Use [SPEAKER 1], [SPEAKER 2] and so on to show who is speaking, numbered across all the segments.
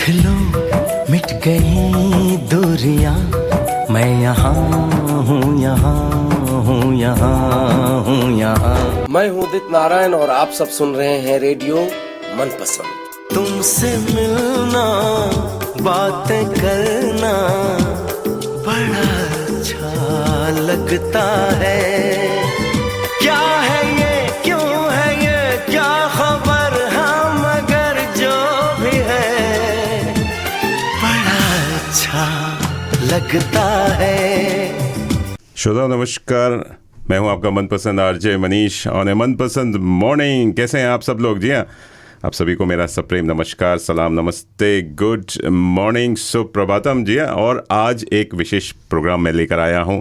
[SPEAKER 1] देख लो मिट गई दूरियां, मैं यहाँ हूँ, यहाँ हूँ, यहाँ हूँ, यहाँ।
[SPEAKER 2] मैं हूँ उदित नारायण और आप सब सुन रहे हैं रेडियो मनपसंद।
[SPEAKER 1] तुमसे मिलना, बातें करना बड़ा अच्छा लगता है। क्या है ये, क्यों है ये, क्या खबर, हम मगर जो भी है बड़ा अच्छा लगता है।
[SPEAKER 3] श्रोताओ नमस्कार, मैं हूं आपका मनपसंद आरजे मनीष और मनपसंद मॉर्निंग। कैसे हैं आप सब लोग? जी हाँ, आप सभी को मेरा सप्रेम नमस्कार, सलाम, नमस्ते, गुड मॉर्निंग, सुप्रभातम। जी हाँ, और आज एक विशेष प्रोग्राम मैं लेकर आया हूं,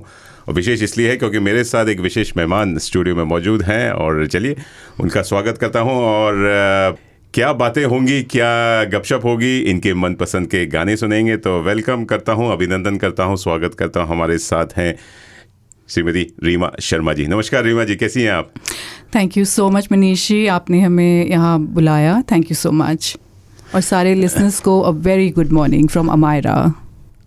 [SPEAKER 3] और विशेष इसलिए है क्योंकि मेरे साथ एक विशेष मेहमान स्टूडियो में मौजूद हैं, और चलिए उनका स्वागत करता हूं। और क्या बातें होंगी, क्या गपशप होगी, इनके मनपसंद के गाने सुनेंगे। तो वेलकम करता हूं, अभिनंदन करता हूं, स्वागत करता हूं। हमारे साथ हैं श्रीमती रीमा शर्मा जी। नमस्कार रीमा जी, कैसी हैं आप?
[SPEAKER 4] Thank you so much Manish ji, आपने हमें यहाँ बुलाया, थैंक यू सो मच। और सारे लिसनर्स को a very good morning from Amayra.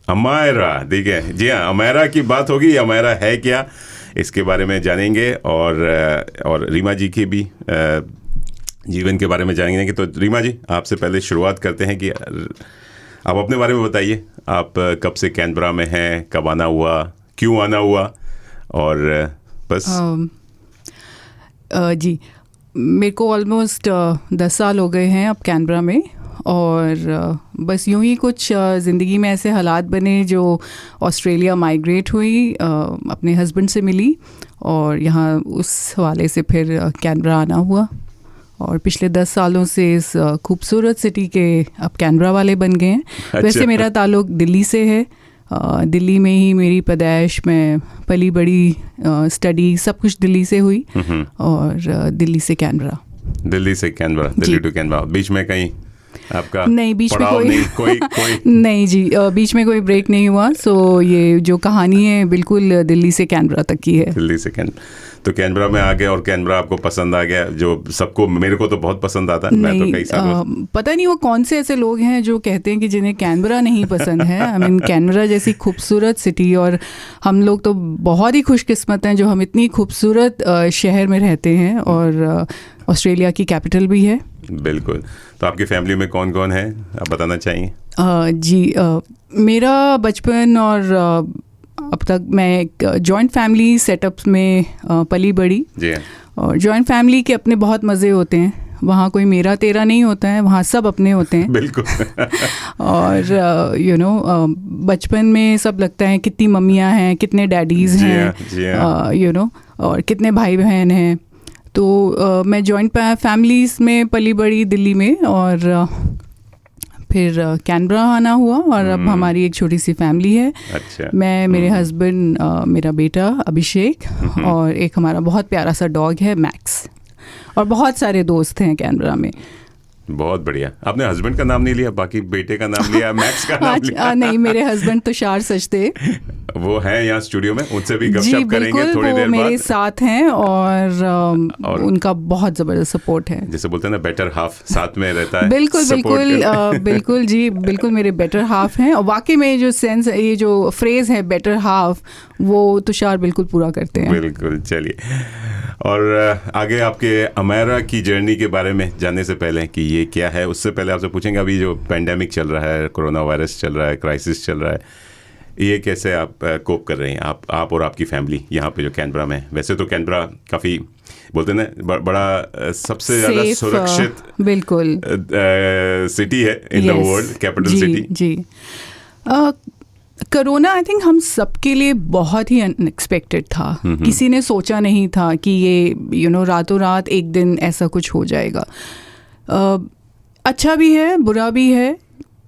[SPEAKER 3] Amayra, ठीक है जी हाँ, अमायरा की बात होगी। अमायरा है क्या, इसके बारे में जानेंगे, और रीमा जी की भी जीवन के बारे में जानेंगे। तो रीमा जी, आपसे पहले शुरुआत करते हैं कि आप अपने बारे में बताइए। आप कब से कैनबरा में हैं, कब आना हुआ, क्यों आना हुआ, और बस।
[SPEAKER 4] जी, मेरे को ऑलमोस्ट 10 साल हो गए हैं अब कैनबरा में, और बस यूं ही कुछ ज़िंदगी में ऐसे हालात बने जो ऑस्ट्रेलिया माइग्रेट हुई, अपने हस्बैंड से मिली और यहाँ उस हवाले से फिर कैनबरा आना हुआ। और पिछले 10 सालों से इस खूबसूरत सिटी के अब कैनबरा वाले बन गए हैं।
[SPEAKER 3] अच्छा।
[SPEAKER 4] वैसे मेरा ताल्लुक़ दिल्ली से है, दिल्ली में ही मेरी पैदाइश, में पली बड़ी, स्टडी सब कुछ दिल्ली से हुई, और दिल्ली से कैनबरा।
[SPEAKER 3] दिल्ली से कैनबरा, दिल्ली टू कैनबरा। बीच में कहीं आपका
[SPEAKER 4] नहीं, बीच में
[SPEAKER 3] कोई
[SPEAKER 4] नहीं जी, बीच में कोई ब्रेक नहीं हुआ। सो ये जो कहानी है बिल्कुल दिल्ली से कैनबरा तक की है।
[SPEAKER 3] दिल्ली से कैनबरा, तो कैनबरा में आ गए और कैनबरा आपको पसंद आ गया, जो सबको, मेरे को तो बहुत पसंद आता है। मैं तो कई सालों
[SPEAKER 4] पता नहीं वो कौन से ऐसे लोग हैं जो कहते हैं कि जिन्हें कैनबरा नहीं पसंद है। आई मीन कैनबरा जैसी खूबसूरत सिटी, और हम लोग तो बहुत ही खुशकिस्मत हैं जो हम इतनी खूबसूरत शहर में रहते हैं, और ऑस्ट्रेलिया की कैपिटल भी है।
[SPEAKER 3] बिल्कुल। तो आपकी फैमिली में कौन कौन है, आप बताना चाहेंगे?
[SPEAKER 4] जी, मेरा बचपन और अब तक मैं एक जॉइंट फैमिली सेटअप में पली बड़ी।
[SPEAKER 3] जी।
[SPEAKER 4] और जॉइंट फैमिली के अपने बहुत मज़े होते हैं। वहाँ कोई मेरा तेरा नहीं होता है, वहाँ सब अपने होते हैं।
[SPEAKER 3] बिल्कुल।
[SPEAKER 4] और बचपन में सब लगता है कितनी मम्मियाँ हैं, कितने डैडीज़ हैं, और कितने भाई बहन हैं। तो मैं जॉइंट फैमिलीज़ में पली बड़ी दिल्ली में, और फिर कैनबरा आना हुआ, और अब हमारी एक छोटी सी फैमिली है।
[SPEAKER 3] अच्छा।
[SPEAKER 4] मैं, मेरे हस्बैंड, मेरा बेटा अभिषेक, और एक हमारा बहुत प्यारा सा डॉग है मैक्स, और बहुत सारे दोस्त हैं कैनबरा में।
[SPEAKER 3] बहुत बढ़िया। आपने हस्बैंड का नाम नहीं लिया, बाकी बेटे का नाम लिया, मैक्स का नाम लिया।
[SPEAKER 4] नहीं, मेरे हस्बैंड तुषार सचदे,
[SPEAKER 3] वो हैं यहाँ स्टूडियो में, उनसे भी गपशप करेंगे थोड़ी देर बाद।
[SPEAKER 4] मेरे साथ हैं, और उनका बहुत ज़बरदस्त सपोर्ट है।
[SPEAKER 3] जैसे बोलते हैं ना, बेटर हाफ साथ में रहता है।
[SPEAKER 4] बिल्कुल बिल्कुल बिल्कुल जी, बिल्कुल मेरे बेटर हाफ हैं, और वाकई में जो सेंस, ये जो फ्रेज़ है बेटर हाफ, वो तुषार बिल्कुल पूरा करते हैं।
[SPEAKER 3] बिल्कुल। चलिए, और आगे आपके अमायरा की जर्नी के बारे में जानने से पहले कि ये क्या है, उससे पहले आपसे पूछेंगे, अभी जो पेंडेमिक चल रहा है, कोरोना वायरस चल रहा है, क्राइसिस चल रहा है, ये कैसे आप कोप कर रहे हैं, आप और आपकी फैमिली यहाँ पे जो कैनबरा में? वैसे तो कैनबरा काफ़ी, बोलते हैं ना, बड़ा सबसे ज़्यादा सुरक्षित
[SPEAKER 4] बिल्कुल
[SPEAKER 3] सिटी है in the world, capital city.
[SPEAKER 4] जी, कोरोना आई थिंक हम सबके लिए बहुत ही अनएक्सपेक्टेड था। किसी ने सोचा नहीं था कि ये रातों रात एक दिन ऐसा कुछ हो जाएगा। अच्छा भी है, बुरा भी है।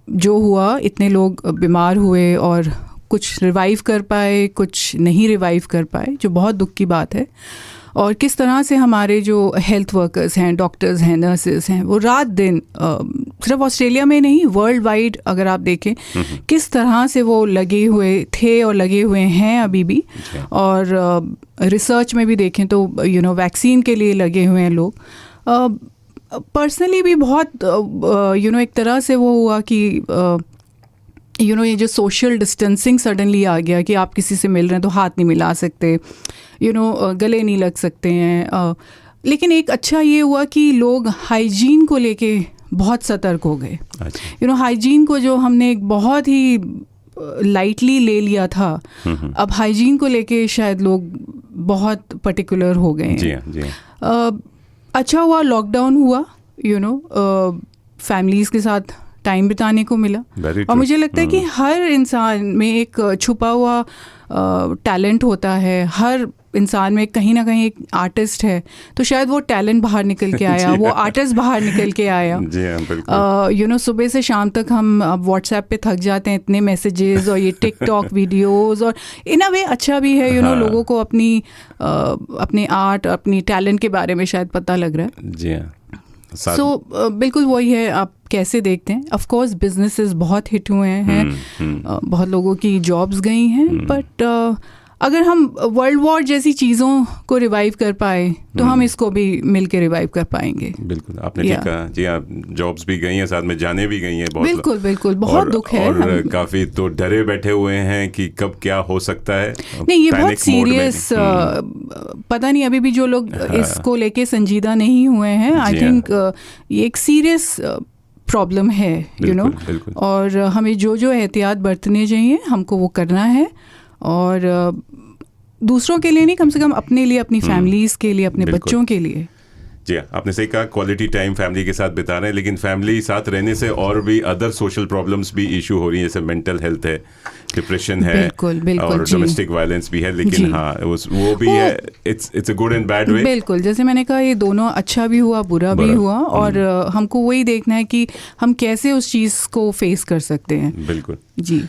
[SPEAKER 4] जो हुआ, इतने लोग बीमार हुए, और कुछ रिवाइव कर पाए, कुछ नहीं रिवाइव कर पाए, जो बहुत दुख की बात है। और किस तरह से हमारे जो हेल्थ वर्कर्स हैं, डॉक्टर्स हैं, नर्सेस हैं, वो रात दिन, सिर्फ ऑस्ट्रेलिया में नहीं, वर्ल्ड वाइड अगर आप देखें, किस तरह से वो लगे हुए थे और लगे हुए हैं अभी भी। और रिसर्च में भी देखें तो वैक्सीन के लिए लगे हुए हैं लोग। पर्सनली भी बहुत एक तरह से वो हुआ कि ये जो सोशल डिस्टेंसिंग सडनली आ गया कि आप किसी से मिल रहे हैं तो हाथ नहीं मिला सकते, गले नहीं लग सकते हैं। लेकिन एक अच्छा ये हुआ कि लोग हाइजीन को लेके बहुत सतर्क हो गए। हाइजीन को जो हमने एक बहुत ही लाइटली ले लिया था, अब हाइजीन को लेके शायद लोग बहुत पर्टिकुलर हो गए हैं।
[SPEAKER 3] जी हाँ, जी हाँ।
[SPEAKER 4] अच्छा हुआ लॉकडाउन हुआ, फैमिलीज़ के साथ टाइम बिताने को मिला। और मुझे लगता है कि हर इंसान में एक छुपा हुआ टैलेंट होता है, हर इंसान में कहीं ना कहीं एक आर्टिस्ट है, तो शायद वो टैलेंट बाहर निकल के आया, वो आर्टिस्ट बाहर निकल के आया।
[SPEAKER 3] जी हाँ, बिल्कुल।
[SPEAKER 4] सुबह से शाम तक हम अब व्हाट्सएप पे थक जाते हैं, इतने मैसेजेस और ये टिकटॉक वीडियोस, और इन अ वे अच्छा भी है, लोगों को अपने आर्ट, अपनी टैलेंट के बारे में शायद पता लग रहा है।
[SPEAKER 3] जी हाँ।
[SPEAKER 4] बिल्कुल वही है, आप कैसे देखते हैं। ऑफ कोर्स बिजनेसेस बहुत हिट हुए हैं, बहुत लोगों की जॉब्स गई हैं, बट अगर हम वर्ल्ड वॉर जैसी चीज़ों को रिवाइव कर पाए तो हम इसको भी मिल के रिवाइव कर पाएंगे।
[SPEAKER 3] बिल्कुल, आपने ठीक कहा। जी हाँ, जॉब्स भी गई हैं, साथ में जाने भी गई हैं बहुत।
[SPEAKER 4] बिल्कुल बिल्कुल, बहुत दुख है।
[SPEAKER 3] और काफ़ी तो डरे बैठे हुए हैं कि कब क्या हो सकता है।
[SPEAKER 4] नहीं, ये बहुत सीरियस, पता नहीं अभी भी जो लोग इसको लेके संजीदा नहीं हुए हैं, आई थिंक ये एक सीरियस प्रॉब्लम है, और हमें जो एहतियात बरतने चाहिए हमको वो करना है, और दूसरों के लिए नहीं, कम से कम अपने लिए, अपनी फैमिलीज़ के लिए, अपने बच्चों के लिए।
[SPEAKER 3] जी हाँ, आपने सही कहा, क्वालिटी टाइम फैमिली के साथ बिता रहे हैं, लेकिन फैमिली साथ रहने से और भी अदर सोशल प्रॉब्लम्स भी इशू हो रही है, जैसे मेंटल हेल्थ है, डिप्रेशन है,
[SPEAKER 4] बिल्कुल, बिल्कुल,
[SPEAKER 3] और डोमेस्टिक वायलेंस भी है। लेकिन हाँ, वो भी है, it's a good and bad way.
[SPEAKER 4] बिल्कुल, जैसे मैंने कहा, ये दोनों अच्छा भी हुआ, बुरा भी हुआ, और हमको वही देखना है कि हम कैसे उस चीज़ को फेस कर सकते हैं।
[SPEAKER 3] बिल्कुल
[SPEAKER 4] जी।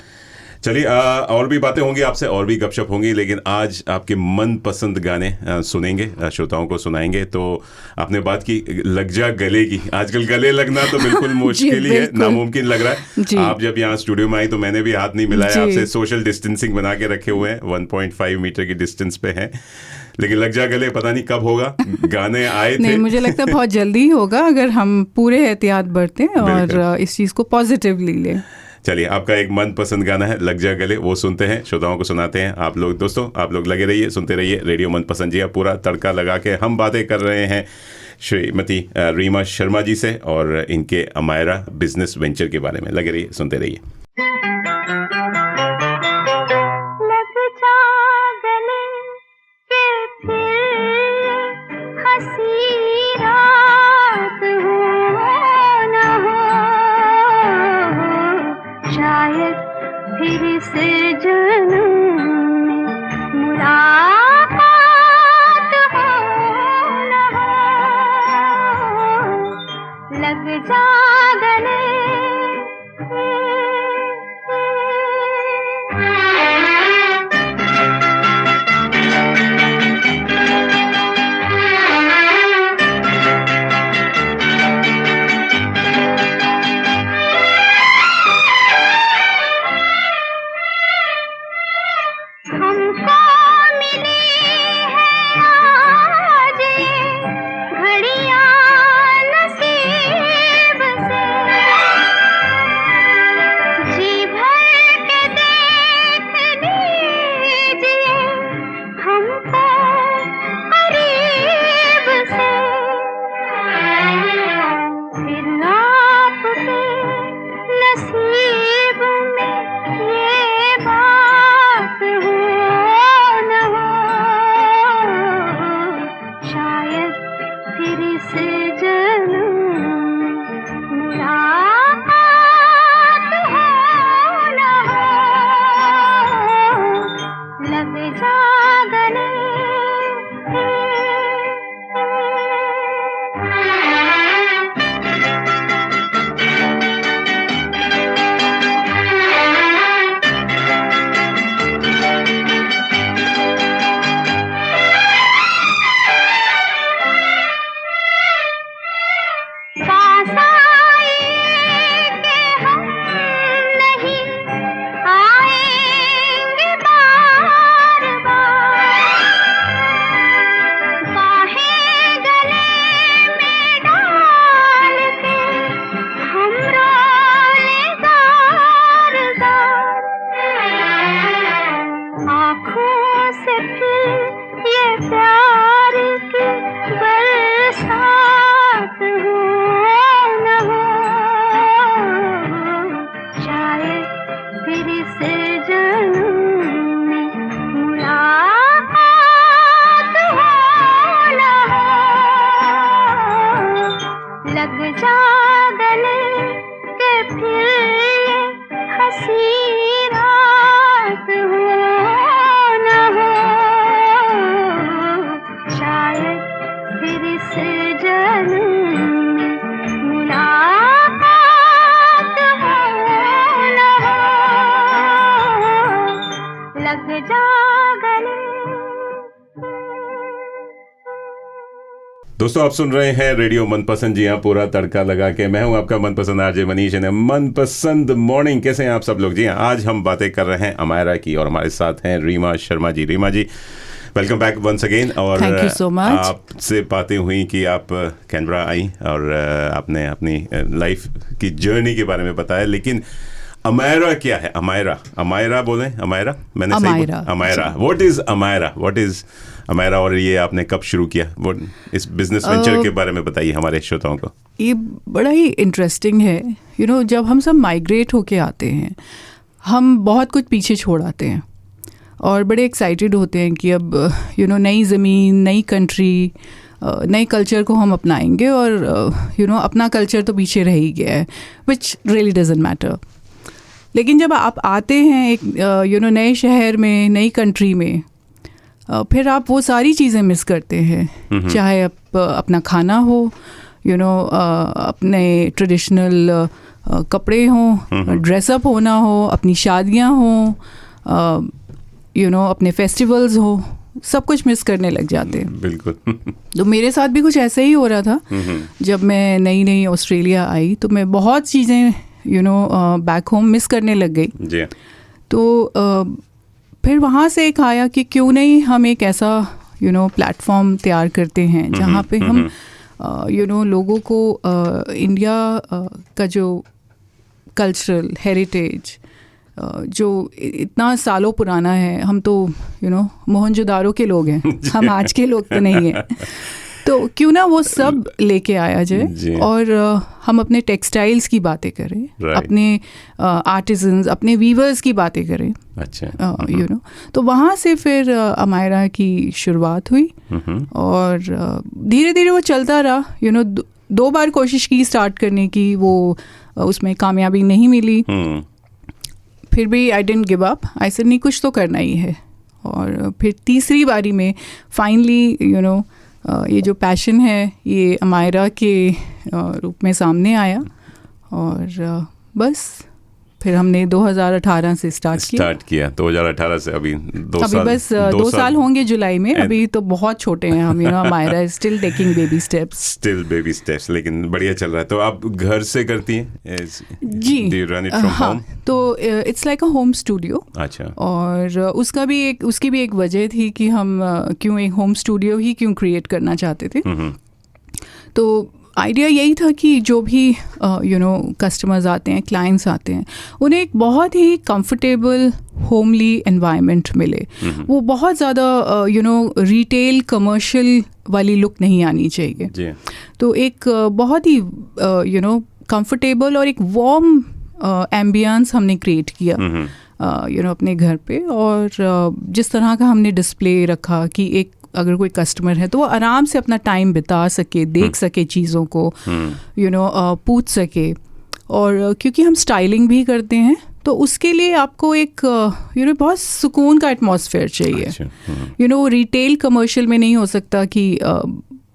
[SPEAKER 3] चलिए, और भी बातें होंगी आपसे, और भी गपशप होंगी, लेकिन आज आपके मनपसंद गाने सुनेंगे, श्रोताओं को सुनाएंगे। तो आपने बात की लग जा गले की। आजकल गले लगना तो बिल्कुल मुश्किल ही है, नामुमकिन लग रहा है। आप जब यहाँ स्टूडियो में आई तो मैंने भी हाथ नहीं मिलाया आपसे, सोशल डिस्टेंसिंग बना के रखे हुए हैं, 1.5 मीटर की डिस्टेंस पे हैं। लेकिन लग जा गले पता नहीं कब होगा। गाने आए थे,
[SPEAKER 4] नहीं, मुझे लगता है बहुत जल्दी होगा, अगर हम पूरे एहतियात बरतें और इस चीज़ को पॉजिटिवली लें।
[SPEAKER 3] चलिए, आपका एक मनपसंद गाना है लग जा गले, वो सुनते हैं, श्रोताओं को सुनाते हैं। आप लोग दोस्तों, आप लोग लगे रहिए, सुनते रहिए रेडियो मनपसंद। जी, पूरा तड़का लगा के हम बातें कर रहे हैं श्रीमती रीमा शर्मा जी से और इनके अमायरा बिजनेस वेंचर के बारे में। लगे रहिए, सुनते रहिए।
[SPEAKER 5] लग जा गले के फिर ये हंसी रात हो न हो, शायद फिर इस जन्म में मुलाकात हो न हो, लग जा गले।
[SPEAKER 3] दोस्तों आप सुन रहे हैं रेडियो मनपसंद, जी हाँ, पूरा तड़का लगा के। मैं हूं आपका मनपसंद आरजे मनीष ने मनपसंद मॉर्निंग। कैसे हैं आप सब लोग? जी हाँ, आज हम बातें कर रहे हैं अमायरा की और हमारे साथ हैं रीमा शर्मा जी। रीमा जी, वेलकम बैक वंस अगेन। और
[SPEAKER 4] Thank you so much.
[SPEAKER 3] आपसे बातें हुई कि आप कैनबरा आई और आपने अपनी लाइफ की जर्नी के बारे में बताया, लेकिन अमायरा क्या है? अमायरा बोलें? अमायरा मैंने
[SPEAKER 4] Amayra,
[SPEAKER 3] Amayra, what is Amayra? What is Amayra और ये आपने कब शुरू किया? वो इस बिजनेस वेंचर के बारे में बताइए हमारे श्रोताओं को।
[SPEAKER 4] ये बड़ा ही इंटरेस्टिंग है। जब हम सब माइग्रेट होके आते हैं, हम बहुत कुछ पीछे छोड़ आते हैं और बड़े एक्साइटेड होते हैं कि अब नई ज़मीन, नई कंट्री, नए कल्चर को हम अपनाएंगे और अपना कल्चर तो पीछे रह ही गया है, विच रियली डजेंट मैटर। लेकिन जब आप आते हैं एक नए शहर में, नई कंट्री में, फिर आप वो सारी चीज़ें मिस करते हैं, चाहे अपना खाना हो, अपने ट्रेडिशनल कपड़े हों, ड्रेसअप होना हो, अपनी शादियां हों, अपने फेस्टिवल्स हो, सब कुछ मिस करने लग जाते हैं।
[SPEAKER 3] बिल्कुल।
[SPEAKER 4] तो मेरे साथ भी कुछ ऐसा ही हो रहा था। जब मैं नई ऑस्ट्रेलिया आई तो मैं बहुत चीज़ें बैक होम मिस करने लग गई।
[SPEAKER 3] जी।
[SPEAKER 4] तो फिर वहाँ से एक आया कि क्यों नहीं हम एक ऐसा प्लेटफॉर्म तैयार करते हैं जहाँ पे हम लोगों को इंडिया का जो कल्चरल हेरिटेज जो इतना सालों पुराना है, हम तो मोहनजोदारो के लोग हैं, हम आज के लोग तो नहीं हैं, तो क्यों ना वो सब लेके आया जाए और हम अपने टेक्सटाइल्स की बातें करें, अपने आर्टिजन्स, अपने वीवर्स की बातें करें।
[SPEAKER 3] अच्छा।
[SPEAKER 4] तो वहाँ से फिर अमायरा की शुरुआत हुई और धीरे धीरे वो चलता रहा। 2 बार कोशिश की स्टार्ट करने की, वो उसमें कामयाबी नहीं मिली। फिर भी आई डिडंट गिव अप, ऐसे नहीं, कुछ तो करना ही है। और फिर तीसरी बारी में फाइनली ये जो पैशन है ये अमायरा के रूप में सामने आया और बस फिर हमने 2018 से स्टार्ट किया।
[SPEAKER 3] 2018 से अभी 2 साल,
[SPEAKER 4] बस 2 साल होंगे जुलाई में। अभी तो बहुत छोटे हैं हम, Amayra is still taking baby steps.
[SPEAKER 3] लेकिन बढ़िया चल रहा है। तो आप घर से करती हैं?
[SPEAKER 4] जी।
[SPEAKER 3] Do you run it from home?
[SPEAKER 4] तो it's like a home studio.
[SPEAKER 3] अच्छा।
[SPEAKER 4] और उसकी भी एक वजह थी कि हम क्यों एक होम स्टूडियो ही क्यों क्रिएट करना चाहते थे। तो आइडिया यही था कि जो भी कस्टमर्स आते हैं, क्लाइंट्स आते हैं, उन्हें एक बहुत ही कंफर्टेबल होमली एनवायरनमेंट मिले। वो बहुत ज़्यादा रिटेल कमर्शियल वाली लुक नहीं आनी चाहिए। तो एक बहुत ही कंफर्टेबल और एक वार्म एम्बियंस हमने क्रिएट किया अपने घर पे। और जिस तरह का हमने डिस्प्ले रखा कि एक अगर कोई कस्टमर है तो वो आराम से अपना टाइम बिता सके, देख सके चीज़ों को, पूछ सके। और क्योंकि हम स्टाइलिंग भी करते हैं तो उसके लिए आपको एक बहुत सुकून का एटमॉस्फेयर चाहिए। रिटेल कमर्शियल में नहीं हो सकता कि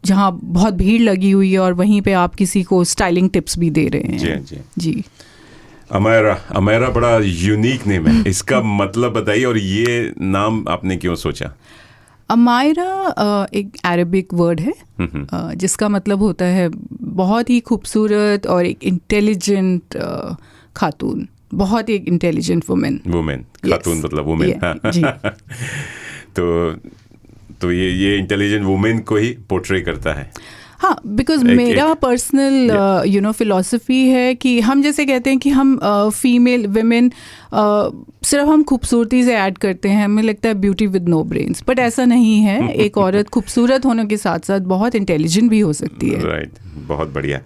[SPEAKER 4] जहाँ बहुत भीड़ लगी हुई है और वहीं पे आप किसी को स्टाइलिंग टिप्स भी दे रहे हैं। जी।
[SPEAKER 3] अमायरा बड़ा यूनिक नेम है, इसका मतलब बताइए और ये नाम आपने क्यों सोचा?
[SPEAKER 4] अमायरा एक अरबिक वर्ड है जिसका मतलब होता है बहुत ही खूबसूरत और एक इंटेलिजेंट खातून, बहुत ही इंटेलिजेंट वुमेन।
[SPEAKER 3] खातून मतलब वुमेन।
[SPEAKER 4] जी।
[SPEAKER 3] तो ये इंटेलिजेंट वुमेन को ही पोर्ट्रे करता है।
[SPEAKER 4] हाँ, बिकॉज मेरा पर्सनल फिलॉसफी है कि हम जैसे कहते हैं कि हम फीमेल वुमेन सिर्फ हम खूबसूरती से ऐड करते हैं, हमें लगता है beauty with no brains, but ऐसा नहीं है। एक औरत खूबसूरत होने के साथ साथ बहुत इंटेलिजेंट भी हो सकती है।
[SPEAKER 3] राइट, बहुत बढ़िया।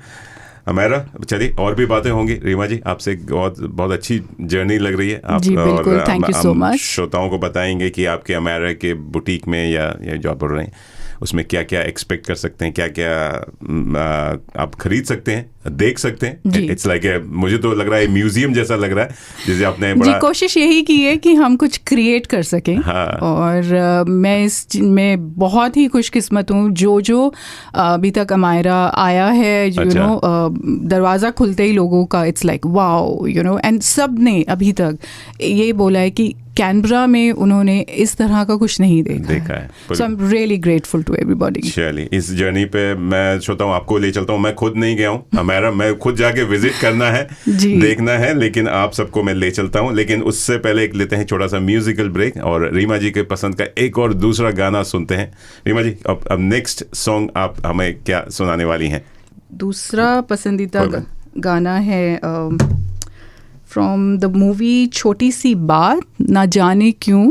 [SPEAKER 3] अमायरा, चलिए और भी बातें होंगी। रीमा जी, आपसे बहुत अच्छी जर्नी लग रही है आप।
[SPEAKER 4] जी बिल्कुल, थैंक यू सो मच।
[SPEAKER 3] श्रोताओं को बताएंगे कि आपके अमायरा के बुटीक में या जो आप बोल रहे हैं उसमें क्या क्या एक्सपेक्ट कर सकते हैं, क्या क्या आप खरीद सकते हैं, देख सकते हैं? इट्स लाइक मुझे तो लग रहा है म्यूजियम जैसा लग रहा है, जैसे आपने बड़ा
[SPEAKER 4] जी कोशिश यही की है कि हम कुछ क्रिएट कर सकें।
[SPEAKER 3] हाँ।
[SPEAKER 4] और मैं इस में बहुत ही खुशकिस्मत हूँ। जो अभी तक अमायरा आया है, यू नो, दरवाज़ा खुलते ही लोगों का it's like wow, you know, and सब ने अभी तक ये बोला है कि कैनबरा में उन्होंने इस तरह का कुछ नहीं देखा है। So I am really grateful to everybody.
[SPEAKER 3] चलिए, इस जर्नी पे मैं सोचता हूँ आपको ले चलता हूँ। मैं खुद नहीं गया हूँ हमारा, मैं खुद जाके विजिट करना है, देखना है, लेकिन आप सबको मैं ले चलता हूँ। लेकिन उससे पहले एक लेते हैं छोटा सा म्यूजिकल ब्रेक और रीमा जी के पसंद का एक और दूसरा गाना सुनते हैं। रीमा जी, अब नेक्स्ट सॉन्ग आप हमें क्या सुनाने वाली हैं? दूसरा
[SPEAKER 4] पसंदीदा गाना है फ्रॉम द मूवी छोटी सी बात, ना जाने क्यों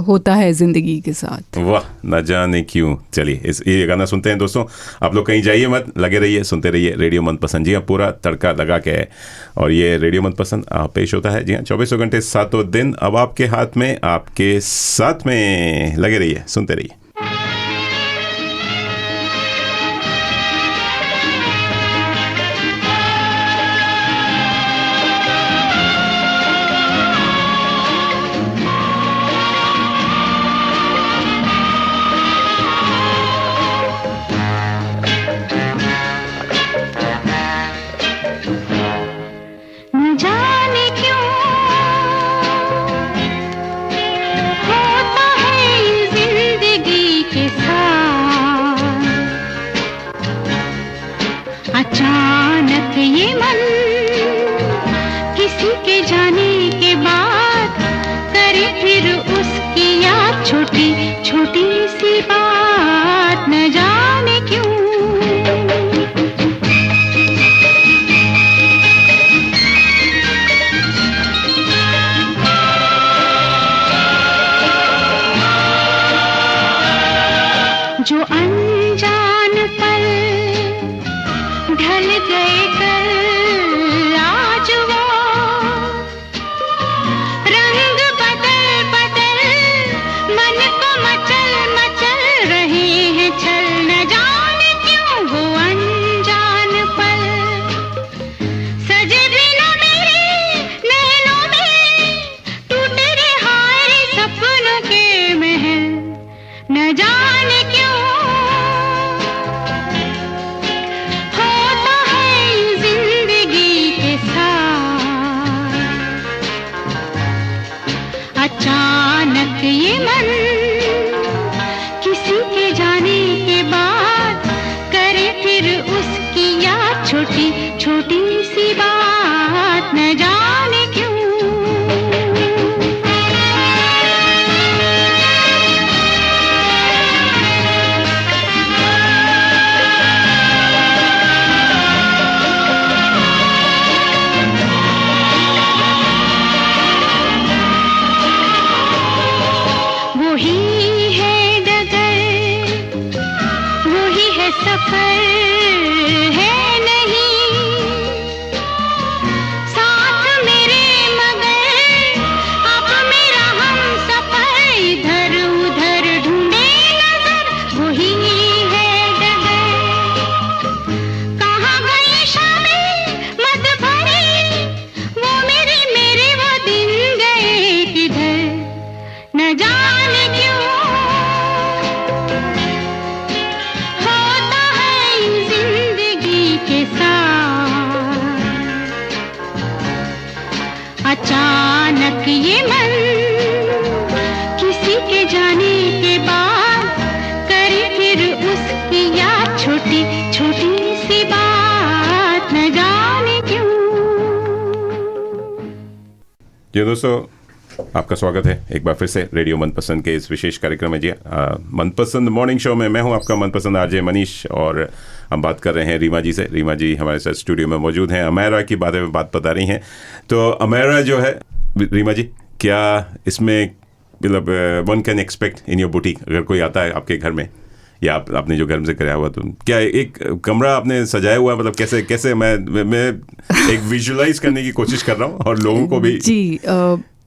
[SPEAKER 4] होता है जिंदगी के साथ।
[SPEAKER 3] वाह, ना जाने क्यों। चलिए ये गाना सुनते हैं दोस्तों। आप लोग कहीं जाइए मत, लगे रहिए, सुनते रहिए रेडियो मनपसंद। जी हाँ, पूरा तड़का लगा के है और ये रेडियो मनपसंद पेश होता है, जी हाँ, 24 घंटे 7 दिन अब आपके हाथ में, आपके साथ में। लगे रहिए, सुनते रहिए।
[SPEAKER 5] अचानक ये मन किसी के जाने के बाद करे फिर उसकी याद, छोटी छोटी सी बात, न जाने क्यों। जो अनजान पल ढल गए कल, आज वो रंग बदल बदल मन को मचल मचल रहे हैं छल, न जाने क्यों वो अनजान पल सजे बिना मेरे नैनों में, टूट रहे हाय सपनों के महल, न जाने क्यों अचानक ये मन किसी के जाने के बाद करे फिर उसकी याद, छोटी छोटी सी बात, न जाने क्यों। अचानक ये मन किसी के जाने के बाद करे फिर उसकी याद, छोटी छोटी सी बात, न जाने क्यों।
[SPEAKER 3] जी दोस्तों, आपका स्वागत है एक बार फिर से रेडियो मनपसंद के इस विशेष कार्यक्रम में। जी मनपसंद मॉर्निंग शो में मैं हूं आपका मनपसंद आरजे मनीष और हम बात कर रहे हैं रीमा जी से। रीमा जी हमारे साथ स्टूडियो में मौजूद हैं, अमेरा की बारे में बात बता रही हैं। तो अमेरा जो है, रीमा जी, क्या इसमें मतलब one can expect in your boutique, अगर कोई आता है आपके घर में या आपने जो घर में से कराया हुआ, तो क्या एक कमरा आपने सजाया हुआ है? मतलब कैसे कैसे मैं एक विजुअलाइज करने की कोशिश कर रहा हूँ और लोगों को भी।
[SPEAKER 4] जी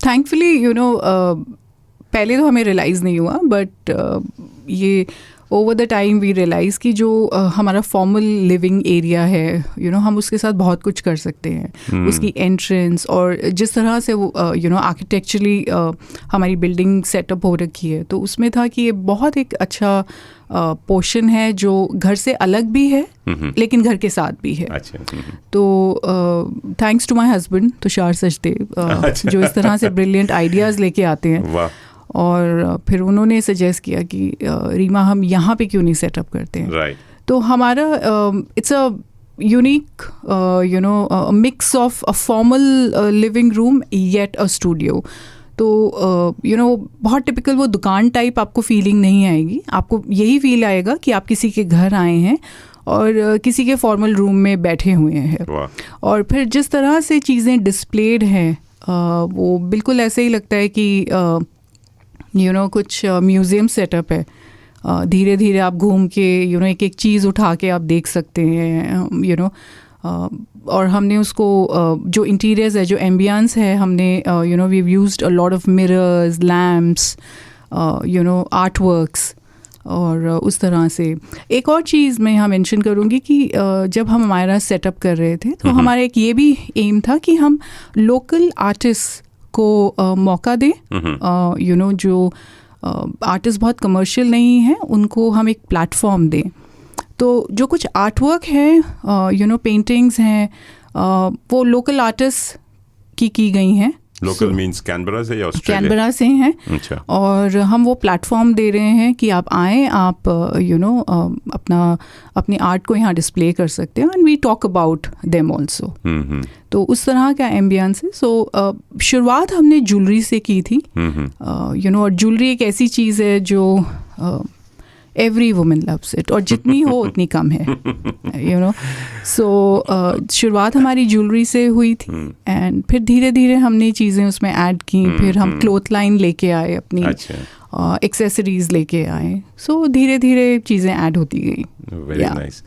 [SPEAKER 4] थैंकफुली यू नो पहले तो हमें रियलाइज़ नहीं हुआ, बट ये over the time we realise कि जो हमारा फॉर्मल लिविंग एरिया है हम उसके साथ बहुत कुछ कर सकते हैं. उसकी एंट्रेंस और जिस तरह से वो आर्किटेक्चरली हमारी बिल्डिंग सेटअप हो रखी है, तो उसमें था कि ये बहुत एक अच्छा पोर्शन है जो घर से अलग भी है लेकिन घर के साथ भी है. तो thanks to my husband Tushar Sachdev, जो इस तरह से ब्रिलियंट आइडियाज़ लेके आते हैं. और फिर उन्होंने सजेस्ट किया कि रीमा हम यहाँ पे क्यों नहीं सेटअप करते हैं. तो हमारा it's a unique mix of a formal living room yet a studio. तो बहुत टिपिकल वो दुकान टाइप आपको फीलिंग नहीं आएगी. आपको यही फील आएगा कि आप किसी के घर आए हैं और किसी के फॉर्मल रूम में बैठे हुए हैं. और फिर जिस तरह से चीज़ें डिस्प्लेड हैं वो बिल्कुल ऐसे ही लगता है कि कुछ म्यूज़ियम सेटअप है. धीरे धीरे आप घूम के एक एक चीज़ उठा के आप देख सकते हैं. और हमने उसको जो इंटीरियर्स है, जो एम्बियंस है, हमने we used a lot of mirrors, lamps, art works. और उस तरह से एक और चीज़ मैं यहाँ मेंशन करूँगी कि जब हम हमारा सेटअप कर रहे थे तो हमारा एक ये भी एम था कि हम लोकल आर्टिस्ट को मौका दें. जो आर्टिस्ट बहुत कमर्शियल नहीं है उनको हम एक प्लेटफॉर्म दें. तो जो कुछ आर्ट वर्क है, पेंटिंग्स हैं, वो लोकल आर्टिस्ट की गई हैं.
[SPEAKER 3] लोकल मींस कैनबरा से या ऑस्ट्रेलिया?
[SPEAKER 4] कैनबरा से हैं. अच्छा. और हम वो प्लेटफॉर्म दे रहे हैं कि आप आएँ, आप अपनी आर्ट को यहाँ डिस्प्ले कर सकते हैं and we talk about them also. तो उस तरह का एम्बियंस है. सो शुरुआत हमने ज्वेलरी से की थी. और ज्वेलरी एक ऐसी चीज़ है जो एवरी वुमेन लव्स इट, और जितनी हो उतनी कम है. सो शुरुआत हमारी ज्वेलरी से हुई थी एंड फिर धीरे धीरे हमने चीज़ें उसमें ऐड की. फिर हम क्लोथ लाइन लेके आए, अपनी एक्सेसरीज लेके आए. सो धीरे धीरे चीज़ें ऐड होती गई.
[SPEAKER 3] Very nice.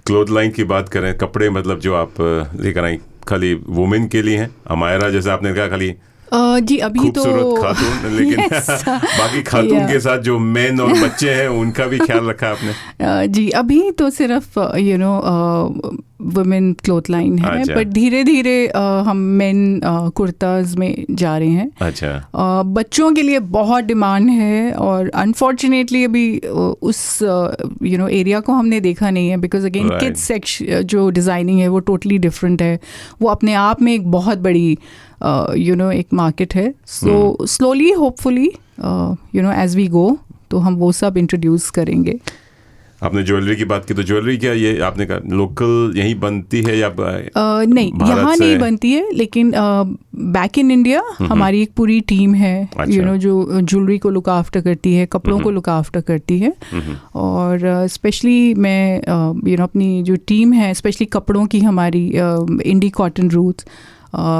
[SPEAKER 3] क्लोथ लाइन की बात करें, कपड़े मतलब जो आप लेकर आई खाली वुमेन के लिए हैं? अमायरा जैसे आपने कहा खाली
[SPEAKER 4] जी अभी तो
[SPEAKER 3] खातून, लेकिन बाकी खातून के साथ जो मेन और बच्चे हैं उनका भी ख्याल रखा आपने?
[SPEAKER 4] जी अभी तो सिर्फ वुमेन क्लोथ लाइन है. बट धीरे धीरे हम मेन कुर्ताज में जा रहे हैं.
[SPEAKER 3] अच्छा.
[SPEAKER 4] बच्चों के लिए बहुत डिमांड है और अनफॉर्चुनेटली अभी उस एरिया को हमने देखा नहीं है. बिकॉज अगेन किड्स सेक्शन जो डिज़ाइनिंग है वो टोटली डिफरेंट है. वो अपने आप में एक बहुत बड़ी एक मार्केट है. So slowly hopefully as we go तो हम वो सब इंट्रोड्यूस करेंगे.
[SPEAKER 3] आपने ज्वेलरी की बात की, तो ज्वेलरी क्या ये आपने कहा लोकल यहीं बनती है या
[SPEAKER 4] नहीं, यहाँ नहीं बनती है, लेकिन बैक इन इंडिया हमारी एक पूरी टीम है.
[SPEAKER 3] अच्छा.
[SPEAKER 4] जो ज्वेलरी को लुक आफ्टर करती है, कपड़ों को लुक आफ्टर करती है. और स्पेशली मैं अपनी जो टीम है, स्पेशली कपड़ों की, हमारी Indie cotton roots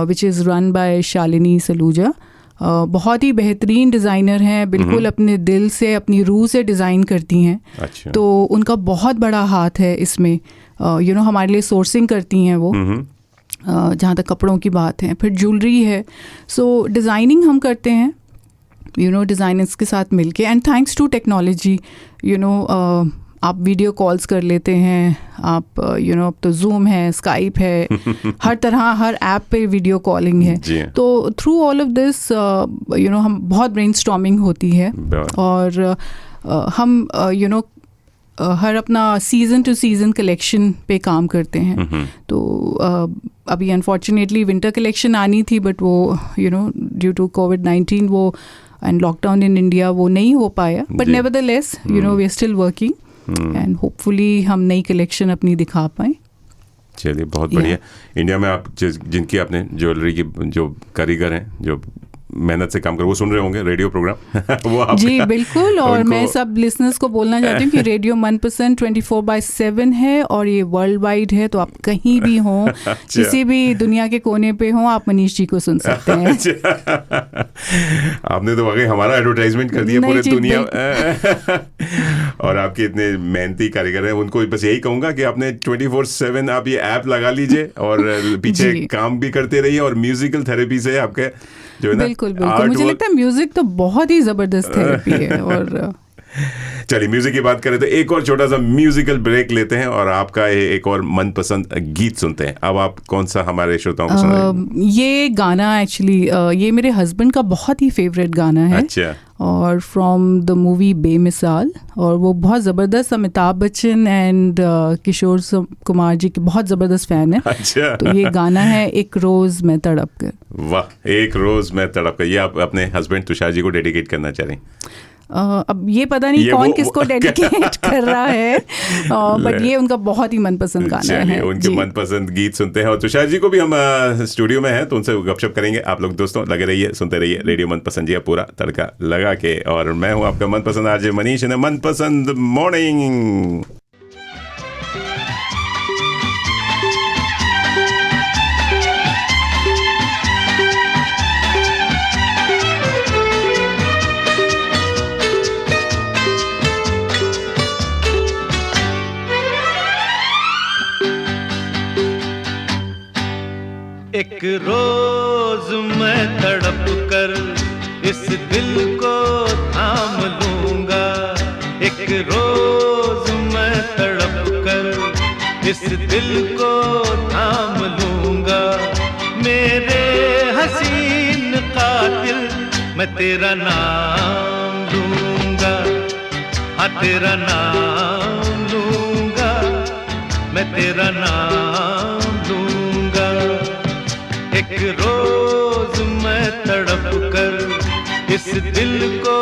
[SPEAKER 4] which is run by Shalini Saluja. बहुत ही बेहतरीन डिज़ाइनर हैं. बिल्कुल अपने दिल से, अपनी रूह से डिज़ाइन करती हैं.
[SPEAKER 3] अच्छा.
[SPEAKER 4] तो उनका बहुत बड़ा हाथ है इसमें. हमारे लिए सोर्सिंग करती हैं वो, जहाँ तक कपड़ों की बात है. फिर ज्वेलरी है. सो डिज़ाइनिंग हम करते हैं डिज़ाइनर्स के साथ मिलके. एंड थैंक्स टू टेक्नोलॉजी आप वीडियो कॉल्स कर लेते हैं. आप अब तो जूम है, स्काइप है, हर तरह हर ऐप पे वीडियो कॉलिंग है. तो थ्रू ऑल ऑफ दिस हम बहुत ब्रेनस्टॉर्मिंग होती है. और हम हर अपना सीज़न टू सीज़न कलेक्शन पे काम करते हैं. तो अभी अनफॉर्चुनेटली विंटर कलेक्शन आनी थी, बट वो ड्यू टू कोविड-19 वो एंड लॉकडाउन इन इंडिया वो नहीं हो पाया. But nevertheless we are still working and hopefully हम नई कलेक्शन अपनी दिखा पाएँ.
[SPEAKER 3] चलिए बहुत बढ़िया. इंडिया में आप जिनकी आपने ज्वेलरी की जो कारीगर हैं, जो मेहनत से काम कर, वो सुन रहे होंगे रेडियो प्रोग्राम वो आप
[SPEAKER 4] जी बिल्कुल. और मैं सब लिसनर्स को बोलना चाहती हूँ कि रेडियो मनपसंद 24/7 है और ये वर्ल्ड वाइड है. तो आप कहीं भी हों, किसी भी दुनिया के कोने पे हों, आप मनीष जी को सुन सकते हैं.
[SPEAKER 3] आपने तो वाकई हमारा एडवर्टाइजमेंट कर दिया पूरे दुनिया. और आपके इतने मेहनती कारीगर हैं, उनको बस यही कहूँगा कि आपने 24/7 आप ये ऐप लगा लीजिए और पीछे काम भी करते रहिए. और म्यूजिकल थेरेपी से आपके जो है ना,
[SPEAKER 4] बिल्कुल मुझे लगता है म्यूजिक तो बहुत ही ज़बरदस्त थेरेपी है. और
[SPEAKER 3] चलिए म्यूजिक की बात करें तो एक और छोटा सा म्यूजिकल ब्रेक लेते हैं और आपका एक और मनपसंद गीत सुनते हैं। अब आप कौन सा हमारे श्रोताओं को सुनाएंगे?
[SPEAKER 4] ये गाना एक्चुअली ये मेरे हस्बैंड का बहुत ही फेवरेट गाना है।
[SPEAKER 3] अच्छा।
[SPEAKER 4] और फ्रॉम द मूवी बेमिसाल, और वो बहुत ज़बरदस्त अमिताभ बच्चन एंड किशोर कुमार जी के बहुत ज़बरदस्त फ़ैन है।
[SPEAKER 3] अच्छा।
[SPEAKER 4] तो ये गाना है एक रोज़ मैं तड़प कर।
[SPEAKER 3] वाह, एक रोज मैं तड़प कर, ये आप अपने हस्बैंड तुषार जी को डेडिकेट करना चाह रही हैं?
[SPEAKER 4] अब ये पता नहीं कौन किसको डेडिकेट कर रहा है, बट ये उनका बहुत ही मनपसंद गाना है।
[SPEAKER 3] उनके मनपसंद गीत सुनते हैं और तुषार जी को भी हम स्टूडियो में हैं तो उनसे गपशप करेंगे। आप लोग दोस्तों लगे रहिए, सुनते रहिए रेडियो मनपसंद जी, पूरा तड़का लगा के। और मैं हूं आपका मनपसंद आरजे मनीष, ने मनपसंद मॉर्निंग।
[SPEAKER 1] एक रोज मैं तड़प कर इस दिल को थाम लूंगा, एक रोज मैं तड़प कर इस दिल को थाम लूंगा। मेरे हसीन कातिल मैं तेरा नाम लूंगा, हाँ तेरा नाम लूंगा, मैं तेरा नाम लूंगा। एक रोज मैं तड़प कर इस दिल को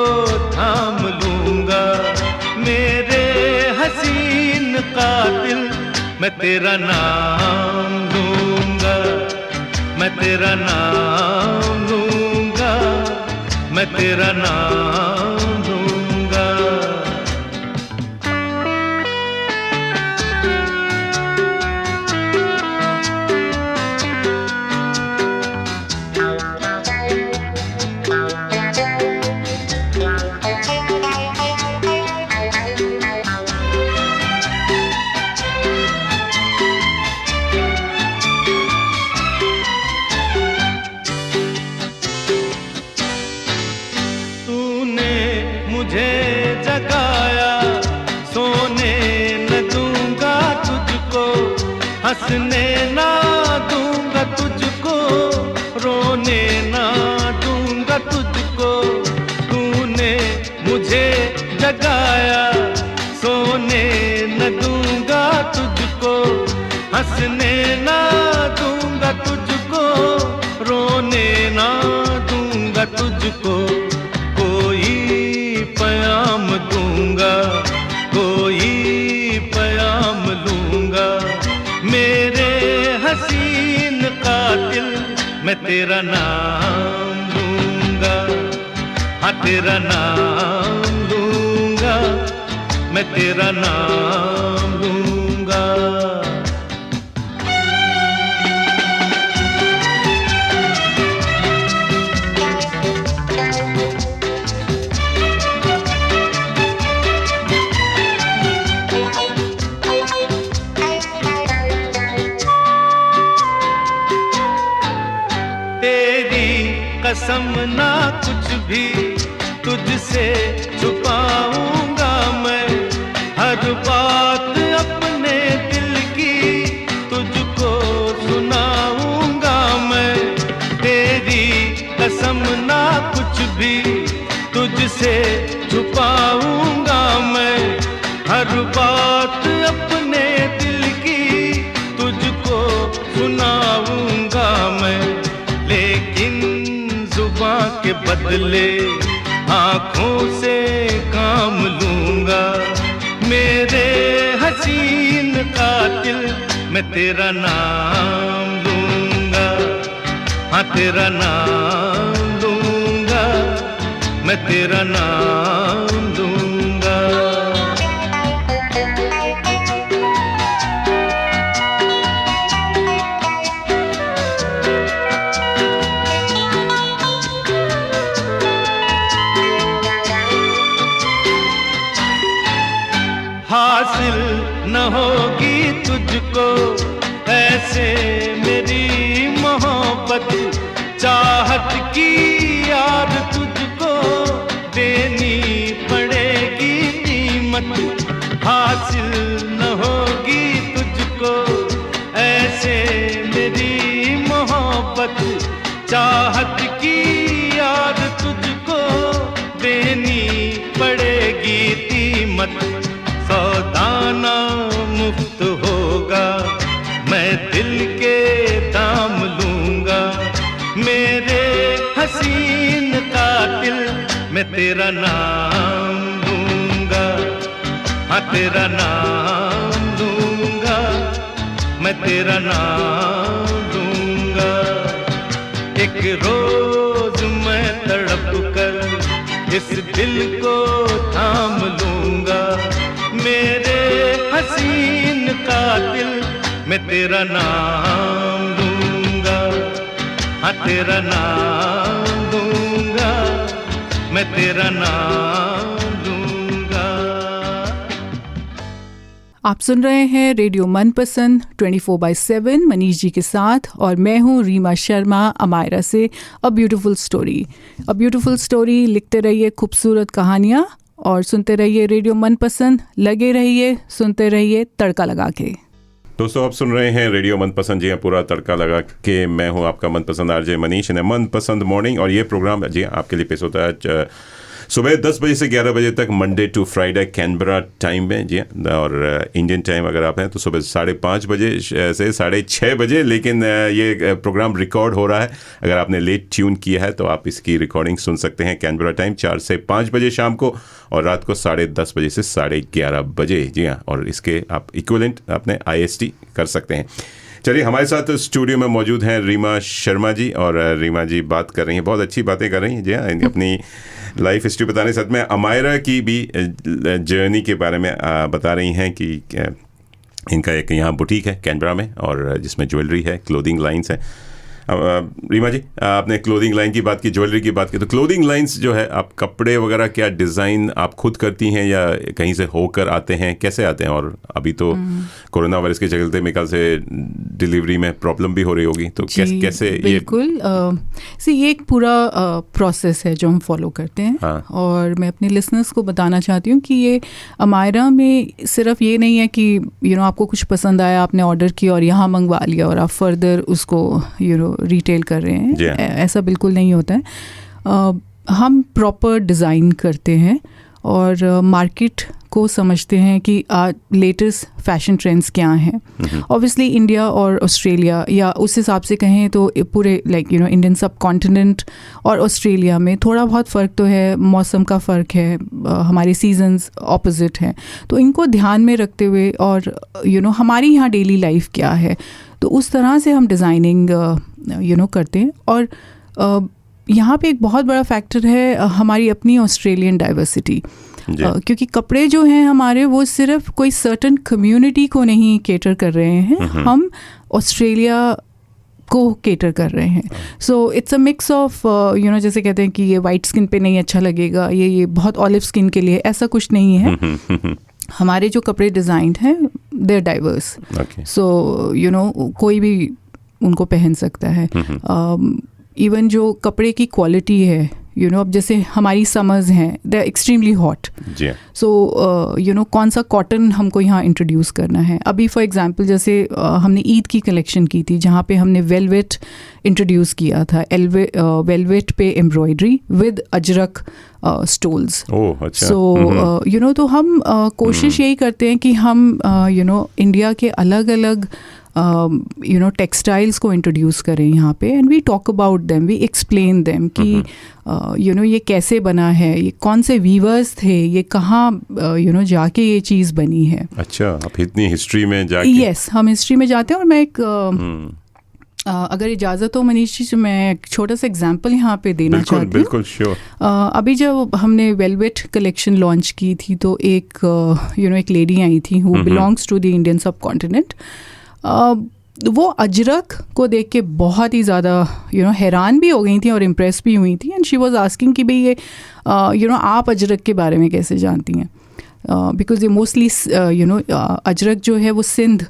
[SPEAKER 1] थाम लूंगा। मेरे हसीन कातिल मैं तेरा नाम लूंगा, मैं तेरा नाम लूंगा, मैं तेरा नाम लूंगा। हंसने ना दूंगा तुझको, रोने ना दूंगा तुझको। तूने मुझे जगाया, सोने न दूंगा तुझको। हंसने ना दूंगा तुझको, रोने ना दूंगा तुझको। कोई पैगाम दूंगा, कोई पैगाम लूंगा। मेरे हसीन कातिल मैं तेरा नाम लूंगा, हाँ तेरा नाम लूंगा, मैं तेरा नाम लूंगा। कसम ना कुछ भी तुझसे छुपाऊंगा मैं, हर बात अपने दिल की तुझको सुनाऊंगा मैं। तेरी कसम ना कुछ भी तुझसे छुपाऊंगा मैं, हर बात अपने दिल की तुझको सुनाऊंगा मैं। लेकिन जुबां के बदले आँखों से काम लूंगा। मेरे हसीन कातिल मैं तेरा नाम लूंगा, हाँ तेरा नाम लूंगा, मैं तेरा नाम लूंगा। हासिल न होगी तुझको ऐसे मेरी मोहब्बत, चाहत की यार तुझको देनी पड़ेगी चाहत की याद तुझको देनी पड़ेगी कीमत, सौदाना मुफ्त होगा, मैं दिल के दाम लूंगा, मेरे हसीन कातिल मैं तेरा नाम लूंगा, हाँ तेरा नाम लूंगा, मैं तेरा नाम लूंगा। एक रोज मैं तड़प कर इस दिल को थाम लूंगा, मेरे हसीन कातिल मैं तेरा नाम लूंगा, हाँ तेरा नाम लूंगा, मैं तेरा नाम लूंगा।
[SPEAKER 4] आप सुन रहे हैं रेडियो मनपसंद 24/7 मनीष जी के साथ, और मैं हूँ रीमा शर्मा अमायरा से। अ ब्यूटीफुल स्टोरी लिखते रहिए खूबसूरत कहानियाँ और सुनते रहिए रेडियो मनपसंद। लगे रहिए, सुनते रहिए तड़का लगा के।
[SPEAKER 3] दोस्तों आप सुन रहे हैं रेडियो मनपसंद, जी हाँ, पूरा तड़का लगा के। मैं हूँ आपका मनपसंद आरजे मनीष ने मनपसंद मॉर्निंग, और ये प्रोग्राम जी आपके लिए पेश होता है सुबह 10 बजे से 11 बजे तक, Monday to Friday Canberra time में, जी हाँ। और इंडियन टाइम अगर आप हैं तो सुबह 5:30 बजे से 6:30 बजे। लेकिन ये प्रोग्राम रिकॉर्ड हो रहा है, अगर आपने लेट ट्यून किया है तो आप इसकी रिकॉर्डिंग सुन सकते हैं कैनबरा टाइम 4 से 5 बजे शाम को, और रात को 10:30 बजे से 11:30 बजे, जी हाँ। और इसके आप इक्विवेलेंट अपने IST कर सकते हैं। चलिए, हमारे साथ स्टूडियो में मौजूद हैं रीमा शर्मा जी, और रीमा जी बात कर रही हैं, बहुत अच्छी बातें कर रही हैं, जी हाँ, अपनी लाइफ हिस्ट्री बताने के साथ में अमायरा की भी जर्नी के बारे में बता रही हैं कि इनका एक यहाँ बुटीक है कैनबरा में, और जिसमें ज्वेलरी है, क्लोथिंग लाइन्स है। रीमा जी, आपने क्लोथिंग लाइन की बात की, ज्वेलरी की बात की, तो क्लोथिंग लाइन्स जो है, आप कपड़े वगैरह क्या डिज़ाइन आप खुद करती हैं या कहीं से होकर आते हैं, कैसे आते हैं? और अभी तो कोरोना वायरस के चलते मेरे ख्याल से डिलीवरी में प्रॉब्लम भी हो रही होगी, तो कैसे?
[SPEAKER 4] बिल्कुल, ये एक पूरा प्रोसेस है जो हम फॉलो करते हैं। हाँ। और मैं अपने लिसनर्स को बताना चाहती हूँ कि ये अमायरा में सिर्फ ये नहीं है कि आपको कुछ पसंद आया, आपने ऑर्डर किया और यहाँ मंगवा लिया और आप फर्दर उसको रिटेल कर रहे हैं, ऐसा बिल्कुल नहीं होता है। हम प्रॉपर डिज़ाइन करते हैं और मार्केट को समझते हैं कि आज लेटेस्ट फैशन ट्रेंड्स क्या हैं। ऑब्वियसली इंडिया और ऑस्ट्रेलिया, या उस हिसाब से कहें तो पूरे इंडियन सब कॉन्टिनेंट और ऑस्ट्रेलिया में थोड़ा बहुत फ़र्क तो है, मौसम का फ़र्क है, हमारे सीजन्स ऑपोजिट हैं, तो इनको ध्यान में रखते हुए और हमारी यहाँ डेली लाइफ क्या है, तो उस तरह से हम डिज़ाइनिंग करते हैं। और यहाँ पे एक बहुत बड़ा फैक्टर है हमारी अपनी ऑस्ट्रेलियन डाइवर्सिटी, क्योंकि कपड़े जो हैं हमारे, वो सिर्फ कोई सर्टन कम्युनिटी को नहीं केटर कर रहे हैं, हम ऑस्ट्रेलिया को केटर कर रहे हैं। So it's a mix of जैसे कहते हैं कि ये वाइट स्किन पे नहीं अच्छा लगेगा, ये बहुत ऑलिव स्किन के लिए, ऐसा कुछ नहीं है। हमारे जो कपड़े डिज़ाइंड हैं दे आर डाइवर्स, सो कोई भी उनको पहन सकता है। इवन जो कपड़े की क्वालिटी है, अब जैसे हमारी समर्स हैं, दे आर एक्सट्रीमली हॉट, सो कौन सा कॉटन हमको यहाँ इंट्रोड्यूस करना है। अभी फॉर एग्जांपल जैसे हमने ईद की कलेक्शन की थी, जहाँ पे हमने वेलवेट इंट्रोड्यूस किया था, वेलवेट पे एम्ब्रॉयडरी विद अजरक स्टोल्स। सो तो हम कोशिश यही करते हैं कि हम इंडिया के अलग अलग टेक्सटाइल्स को इंट्रोड्यूस करें यहाँ पे, and we talk about them, we explain them कि ये कैसे बना है, ये कौन से वीवर्स थे, ये कहाँ जाके ये चीज़ बनी है।
[SPEAKER 3] अच्छा, आप इतनी हिस्ट्री में जाके?
[SPEAKER 4] यस, हम हिस्ट्री में जाते हैं। और मैं एक अगर इजाज़त हो मनीष जी, मैं एक छोटा सा एग्जांपल यहाँ पे देना चाहती हूँ।
[SPEAKER 3] बिल्कुल, श्योर।
[SPEAKER 4] अभी जब हमने वेलवेट कलेक्शन लॉन्च की थी, तो एक लेडी आई थी who belongs to the Indian subcontinent. वो अजरक को देख के बहुत ही ज़्यादा हैरान भी हो गई थी और इम्प्रेस भी हुई थी, एंड शी वाज आस्किंग कि भाई ये आप अजरक के बारे में कैसे जानती हैं, बिकॉज ये मोस्टली अजरक जो है वो सिंध,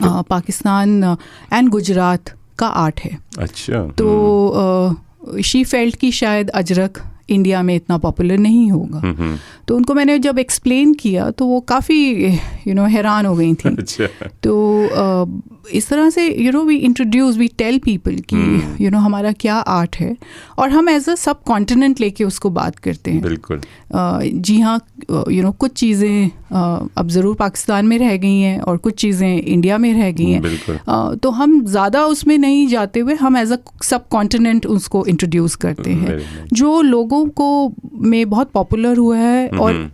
[SPEAKER 4] पाकिस्तान एंड गुजरात का आर्ट है।
[SPEAKER 3] अच्छा।
[SPEAKER 4] तो शी फेल्ट कि शायद अजरक इंडिया में इतना पॉपुलर नहीं होगा। तो उनको मैंने जब एक्सप्लेन किया तो वो काफ़ी हैरान हो गई थी।
[SPEAKER 3] अच्छा।
[SPEAKER 4] तो इस तरह से we introduce, we tell people कि हमारा क्या आर्ट है, और हम एज अ सब कॉन्टिनेंट लेके उसको बात करते हैं।
[SPEAKER 3] बिल्कुल।
[SPEAKER 4] जी हाँ, कुछ चीज़ें अब ज़रूर पाकिस्तान में रह गई हैं और कुछ चीज़ें इंडिया में रह गई हैं, तो हम ज़्यादा उसमें नहीं जाते हुए हम एज अ सब कॉन्टिनेंट उसको इंट्रोड्यूस करते हैं, जो लोगों को में बहुत पॉपुलर हुआ है और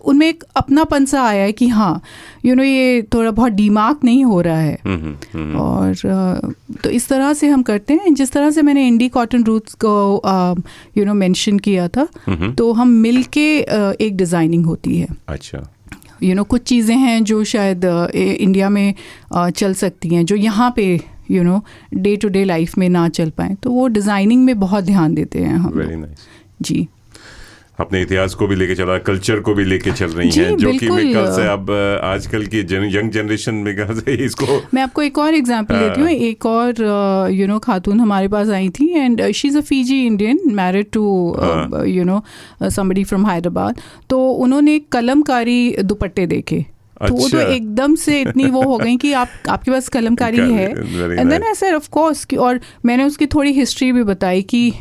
[SPEAKER 4] उनमें एक अपनापन सा आया है कि हाँ ये थोड़ा बहुत डिमार्क नहीं हो रहा है। और तो इस तरह से हम करते हैं। जिस तरह से मैंने इंडी कॉटन रूट्स को मेंशन किया था, तो हम मिल के एक डिज़ाइनिंग होती है।
[SPEAKER 3] अच्छा।
[SPEAKER 4] कुछ चीज़ें हैं जो शायद इंडिया में चल सकती हैं, जो यहाँ पे डे टू डे लाइफ में ना चल पाएँ, तो वो डिज़ाइनिंग में बहुत ध्यान देते हैं हम।
[SPEAKER 3] Very nice.
[SPEAKER 4] जी,
[SPEAKER 3] अपने इतिहास को भी लेके चला, कल्चर को भी लेके चल रही हैं, जो कि मेरे ख्याल से अब आजकल की यंग जनरेशन में ख्याल से इसको। मैं
[SPEAKER 4] आपको एक और एग्जांपल देती हूँ। एक और खातून हमारे पास आई थी, and she is a Fiji Indian married to somebody from Hyderabad. तो उन्होंने कलमकारी दुपट्टे देखे, तो वो तो एकदम से इतनी वो हो गई कि आपके पास कलमकारी है। And then I said of course, और मैंने उसकी थोड़ी हिस्ट्री भी बताई कि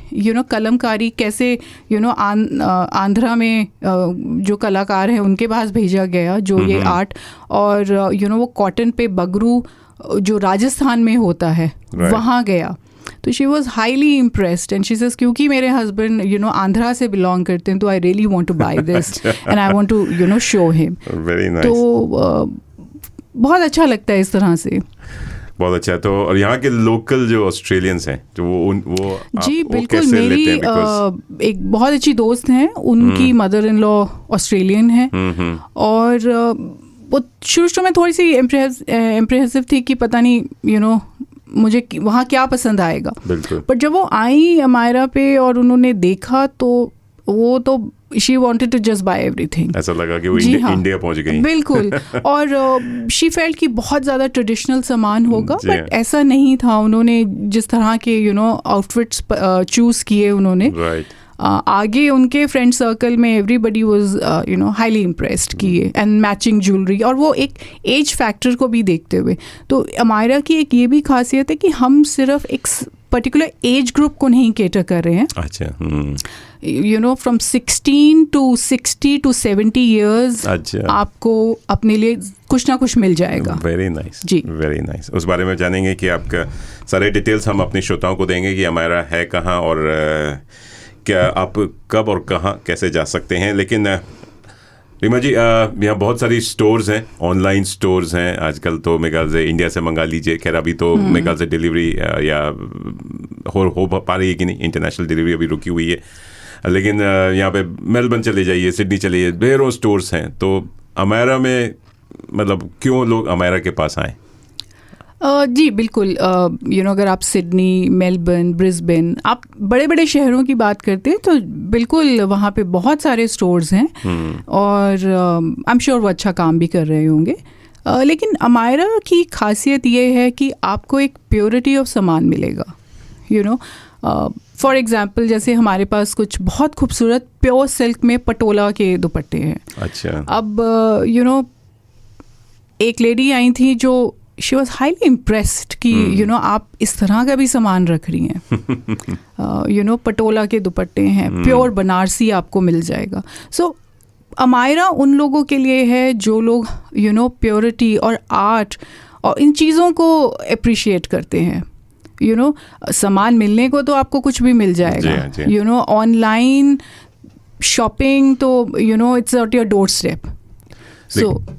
[SPEAKER 4] कलमकारी कैसे आंध्रा में जो कलाकार हैं उनके पास भेजा गया, जो ये आर्ट, और वो कॉटन पे बगरू जो राजस्थान में होता है वहाँ गया। तो she was highly impressed, and she says क्योंकि मेरे हस्बैंड आंध्रा से बिलोंग करते हैं, तो I really want to buy this and I want to show him.
[SPEAKER 3] Very nice.
[SPEAKER 4] तो बहुत अच्छा लगता है इस तरह से।
[SPEAKER 3] बहुत अच्छा है। तो और यहाँ के लोकल जो ऑस्ट्रेलियंस हैं, तो वो
[SPEAKER 4] जी बिल्कुल, मेरी एक बहुत अच्छी दोस्त हैं, उनकी मदर इन लॉ ऑस्ट्रेलियन है, और वो शुरू में थोड़ी सी इम्प्रेसिव थी कि पता नहीं मुझे वहाँ क्या पसंद आएगा। पर जब वो आई अमायरा पे और उन्होंने देखा, तो वो तो she wanted to just buy everything.
[SPEAKER 3] ऐसा लगा कि वो इंडिया पहुंच गई।
[SPEAKER 4] बिल्कुल। और शी फेल्ट कि बहुत ज़्यादा ट्रेडिशनल सामान होगा, बट ऐसा नहीं था। उन्होंने जिस तरह के आउटफिट्स चूज़ किए उन्होंने, आगे उनके फ्रेंड सर्कल में एवरीबडी वाज हाईली इम्प्रेस्ड किए, एंड मैचिंग ज्वेलरी, और वो एक एज फैक्टर को भी देखते हुए। तो अमायरा की एक ये भी खासियत है कि हम सिर्फ एक पर्टिकुलर एज ग्रुप को नहीं केटर कर रहे हैं।
[SPEAKER 3] अच्छा।
[SPEAKER 4] फ्रॉम 16 to 60 to 70 ईयर्स आपको अपने लिए कुछ ना कुछ मिल जाएगा।
[SPEAKER 3] वेरी नाइस
[SPEAKER 4] जी,
[SPEAKER 3] वेरी नाइस। उस बारे में जानेंगे कि आपका सारे डिटेल्स हम अपने श्रोताओं को देंगे कि अमायरा है कहाँ और क्या आप कब और कहाँ कैसे जा सकते हैं। लेकिन रीमा जी, यहाँ बहुत सारी स्टोर्स हैं, ऑनलाइन स्टोर्स हैं आजकल, तो मेरे ख्याल से इंडिया से मंगा लीजिए। खैर अभी तो मेरे ख्याल से डिलीवरी या हो पा रही है कि नहीं, इंटरनेशनल डिलीवरी अभी रुकी हुई है। लेकिन यहाँ पे मेलबर्न चले जाइए, सिडनी चले जाइए, ढेरों स्टोर्स हैं। तो अमायरा में मतलब क्यों लोग अमायरा के पास आएँ?
[SPEAKER 4] जी बिल्कुल। अगर आप सिडनी, मेलबर्न, ब्रिस्बेन, आप बड़े बड़े शहरों की बात करते हैं, तो बिल्कुल वहाँ पे बहुत सारे स्टोर्स हैं, और आई एम श्योर वो अच्छा काम भी कर रहे होंगे। लेकिन अमायरा की खासियत ये है कि आपको एक प्योरिटी ऑफ सामान मिलेगा। फॉर एग्जाम्पल, जैसे हमारे पास कुछ बहुत खूबसूरत प्योर सिल्क में पटोला के दुपट्टे हैं।
[SPEAKER 3] अच्छा।
[SPEAKER 4] अब एक लेडी आई थी जो शी वॉज हाईली इम्प्रेस्ड कि आप इस तरह का भी सामान रख रही हैं। पटोला के दुपट्टे हैं, प्योर बनारसी आपको मिल जाएगा। सो अमायरा उन लोगों के लिए है जो लोग प्योरिटी और आर्ट और इन चीज़ों को अप्रिशिएट करते हैं। सामान मिलने को तो आपको कुछ भी मिल जाएगा। ऑनलाइन शॉपिंग तो it's at your door step.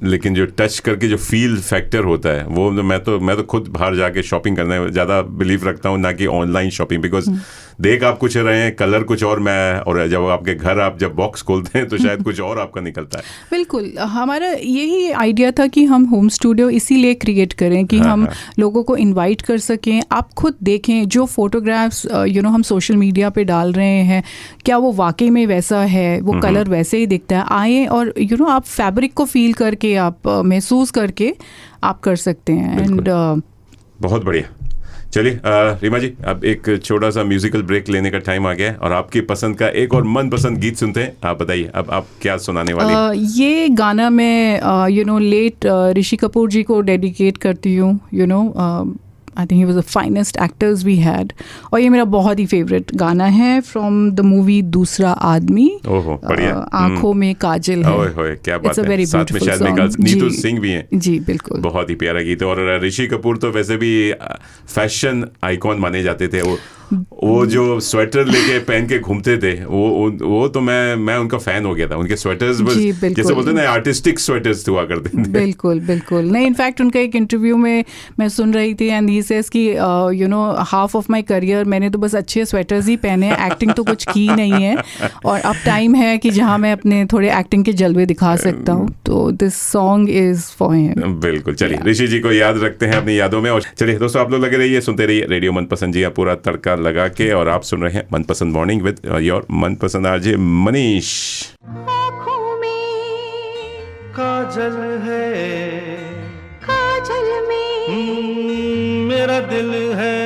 [SPEAKER 3] लेकिन जो टच करके जो फील फैक्टर होता है, वो मैं तो खुद बाहर जाके शॉपिंग करने में ज़्यादा बिलीव रखता हूँ, ना कि ऑनलाइन शॉपिंग। बिकॉज देख आप कुछ रहे हैं, कलर कुछ और, और जब आपके घर आप जब बॉक्स खोलते हैं तो शायद कुछ और आपका निकलता है।
[SPEAKER 4] बिल्कुल। हमारा यही आइडिया था कि हम होम स्टूडियो इसीलिए क्रिएट करें कि हम लोगों को इन्वाइट कर सकें। आप खुद देखें जो फोटोग्राफ्स हम सोशल मीडिया पे डाल रहे हैं, क्या वो वाकई में वैसा है, वो कलर वैसे ही दिखता है। आए और आप फैब्रिक को फील करके, आप महसूस करके आप कर सकते हैं। एंड
[SPEAKER 3] बहुत बढ़िया। चलिए रीमा जी, अब एक छोटा सा म्यूजिकल ब्रेक लेने का टाइम आ गया है और आपकी पसंद का एक और मनपसंद गीत सुनते हैं। आप बताइए अब आप क्या सुनाने वाली हैं?
[SPEAKER 4] ये गाना मैं लेट ऋषि कपूर जी को डेडिकेट करती हूँ। I think he was the finest actors we had, और ये मेरा बहुत ही फेवरेट गाना है फ्रॉम द मूवी दूसरा आदमी।
[SPEAKER 3] ओहो, बढ़िया।
[SPEAKER 4] आंखों में काजल है।
[SPEAKER 3] ओए होए, क्या बात
[SPEAKER 4] It's a
[SPEAKER 3] है।
[SPEAKER 4] very
[SPEAKER 3] साथ में
[SPEAKER 4] beautiful
[SPEAKER 3] शायद
[SPEAKER 4] song।
[SPEAKER 3] में नीतू
[SPEAKER 4] जी,
[SPEAKER 3] सिंह भी हैं।
[SPEAKER 4] जी बिल्कुल।
[SPEAKER 3] बहुत ही प्यारा गीत है। और ऋषि कपूर तो वैसे भी फैशन आइकॉन माने जाते थे। वो जो स्वेटर लेके पहन के घूमते थे, वो तो मैं उनका फैन हो गया था। उनके स्वेटर्स बस
[SPEAKER 4] जी, बिल्कुल।
[SPEAKER 3] जैसे बोलते हैं ना, आर्टिस्टिक स्वेटर्स हुआ करते थे।
[SPEAKER 4] बिल्कुल बिल्कुल। नहीं, इनफैक्ट उनका एक इंटरव्यू में मैं सुन रही थी एंड ही सेज कि हाफ ऑफ माय करियर मैंने तो बस अच्छे स्वेटर्स ही पहने, एक्टिंग तो कुछ की नहीं है, और अब टाइम है कि जहाँ मैं अपने थोड़े एक्टिंग के जलवे दिखा सकता हूँ। तो this song is for him.
[SPEAKER 3] बिल्कुल। चलिए ऋषि जी को याद रखते हैं अपनी यादों में। और चलिए दोस्तों, आप लोग लगे रहिए, सुनते रहिए रेडियो मनपसंद जी, पूरा तड़का लगा के। और आप सुन रहे हैं मनपसंद मॉर्निंग विद योर मनपसंद आरजे मनीष।
[SPEAKER 5] आँखों में
[SPEAKER 1] काजल है,
[SPEAKER 5] काजल में
[SPEAKER 1] मेरा दिल है,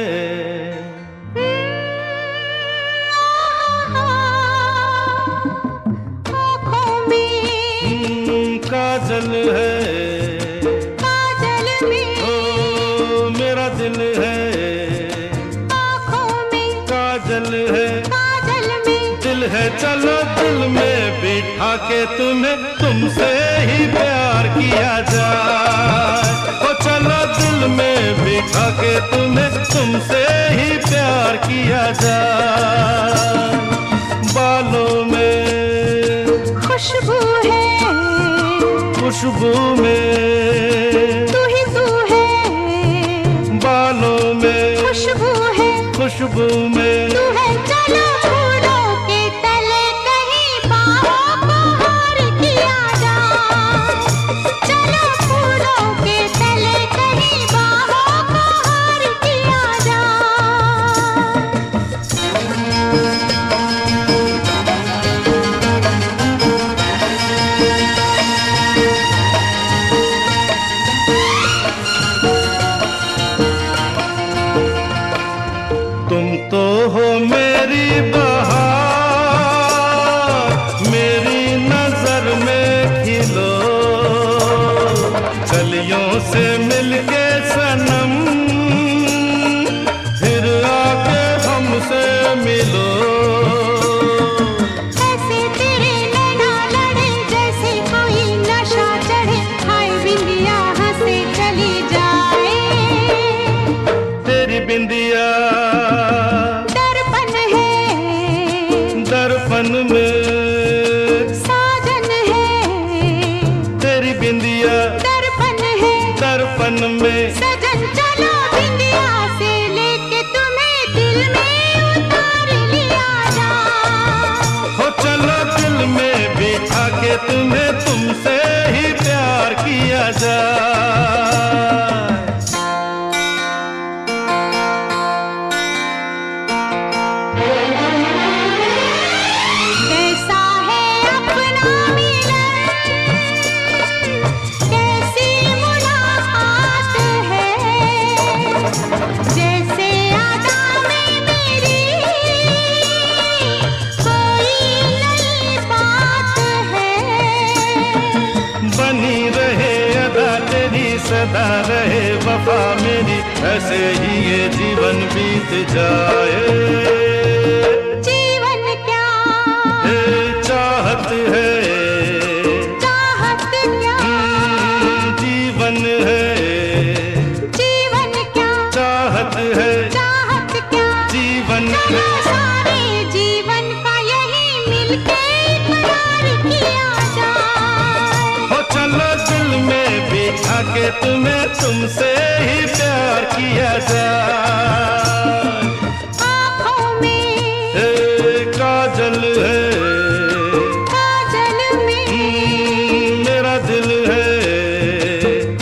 [SPEAKER 5] आँखों में
[SPEAKER 1] काजल है,
[SPEAKER 5] काजल में
[SPEAKER 1] ओ मेरा दिल है,
[SPEAKER 5] आँखों में
[SPEAKER 1] काजल है,
[SPEAKER 5] काजल में
[SPEAKER 1] दिल है। चलो दिल में बिठा के तुम्हें तुमसे ही प्यार किया जाए। ओ चलो दिल में बिठा के तुम्हें तुमसे ही प्यार किया जाए। बालों में
[SPEAKER 5] खुशबू है,
[SPEAKER 1] खुशबू में
[SPEAKER 5] तू ही तू है,
[SPEAKER 1] बालों में
[SPEAKER 5] खुशबू है,
[SPEAKER 1] खुशबू में
[SPEAKER 5] तू है। चलो फूलों के तले कहीं बाहों को हार किया जाए, चलो फूलों के तले कहीं बाहों को हार किया जाए।
[SPEAKER 1] तुम तो हो मेरी बहार, मेरी नजर में खिलो, कलियों से मिलके सनम, फिर आके हमसे मिलो।
[SPEAKER 5] ऐसे तेरे नैना लड़े जैसे कोई नशा चढ़े, हाय बिंदिया हंसे चली जाए।
[SPEAKER 1] तेरी बिंदिया
[SPEAKER 5] दर्पण है,
[SPEAKER 1] दर्पण में,
[SPEAKER 5] साजन है,
[SPEAKER 1] तेरी बिंदिया
[SPEAKER 5] दर्पण है,
[SPEAKER 1] दर्पण में।
[SPEAKER 5] सजन चलो बिंदिया से लेके तुम्हें दिल में उतार लिया जाए।
[SPEAKER 1] हो चलो दिल में बिठा के तुम्हें तुमसे ही प्यार किया जाए।
[SPEAKER 5] कैसा है अपना मिलन, कैसी मुलाकात है, जैसे आदा में मेरी कोई नई बात है।
[SPEAKER 1] बनी रहे अदा तेरी, सदा रहे वफा मेरी, ऐसे ही ये जीवन बीत जाए।
[SPEAKER 5] जीवन क्या,
[SPEAKER 1] ये चाहत है,
[SPEAKER 5] चाहत क्या,
[SPEAKER 1] जीवन है,
[SPEAKER 5] जीवन क्या,
[SPEAKER 1] चाहत है,
[SPEAKER 5] चाहत क्या,
[SPEAKER 1] जीवन
[SPEAKER 5] चलो
[SPEAKER 1] है।
[SPEAKER 5] सारे जीवन का यही मिलके इकरार किया जाए।
[SPEAKER 1] हो चलो दिल में बिठा के तुम्हें तुमसे ही प्यार किया जाए।
[SPEAKER 5] आँखों में
[SPEAKER 1] ए, काजल है,
[SPEAKER 5] काजल में
[SPEAKER 1] मेरा दिल है,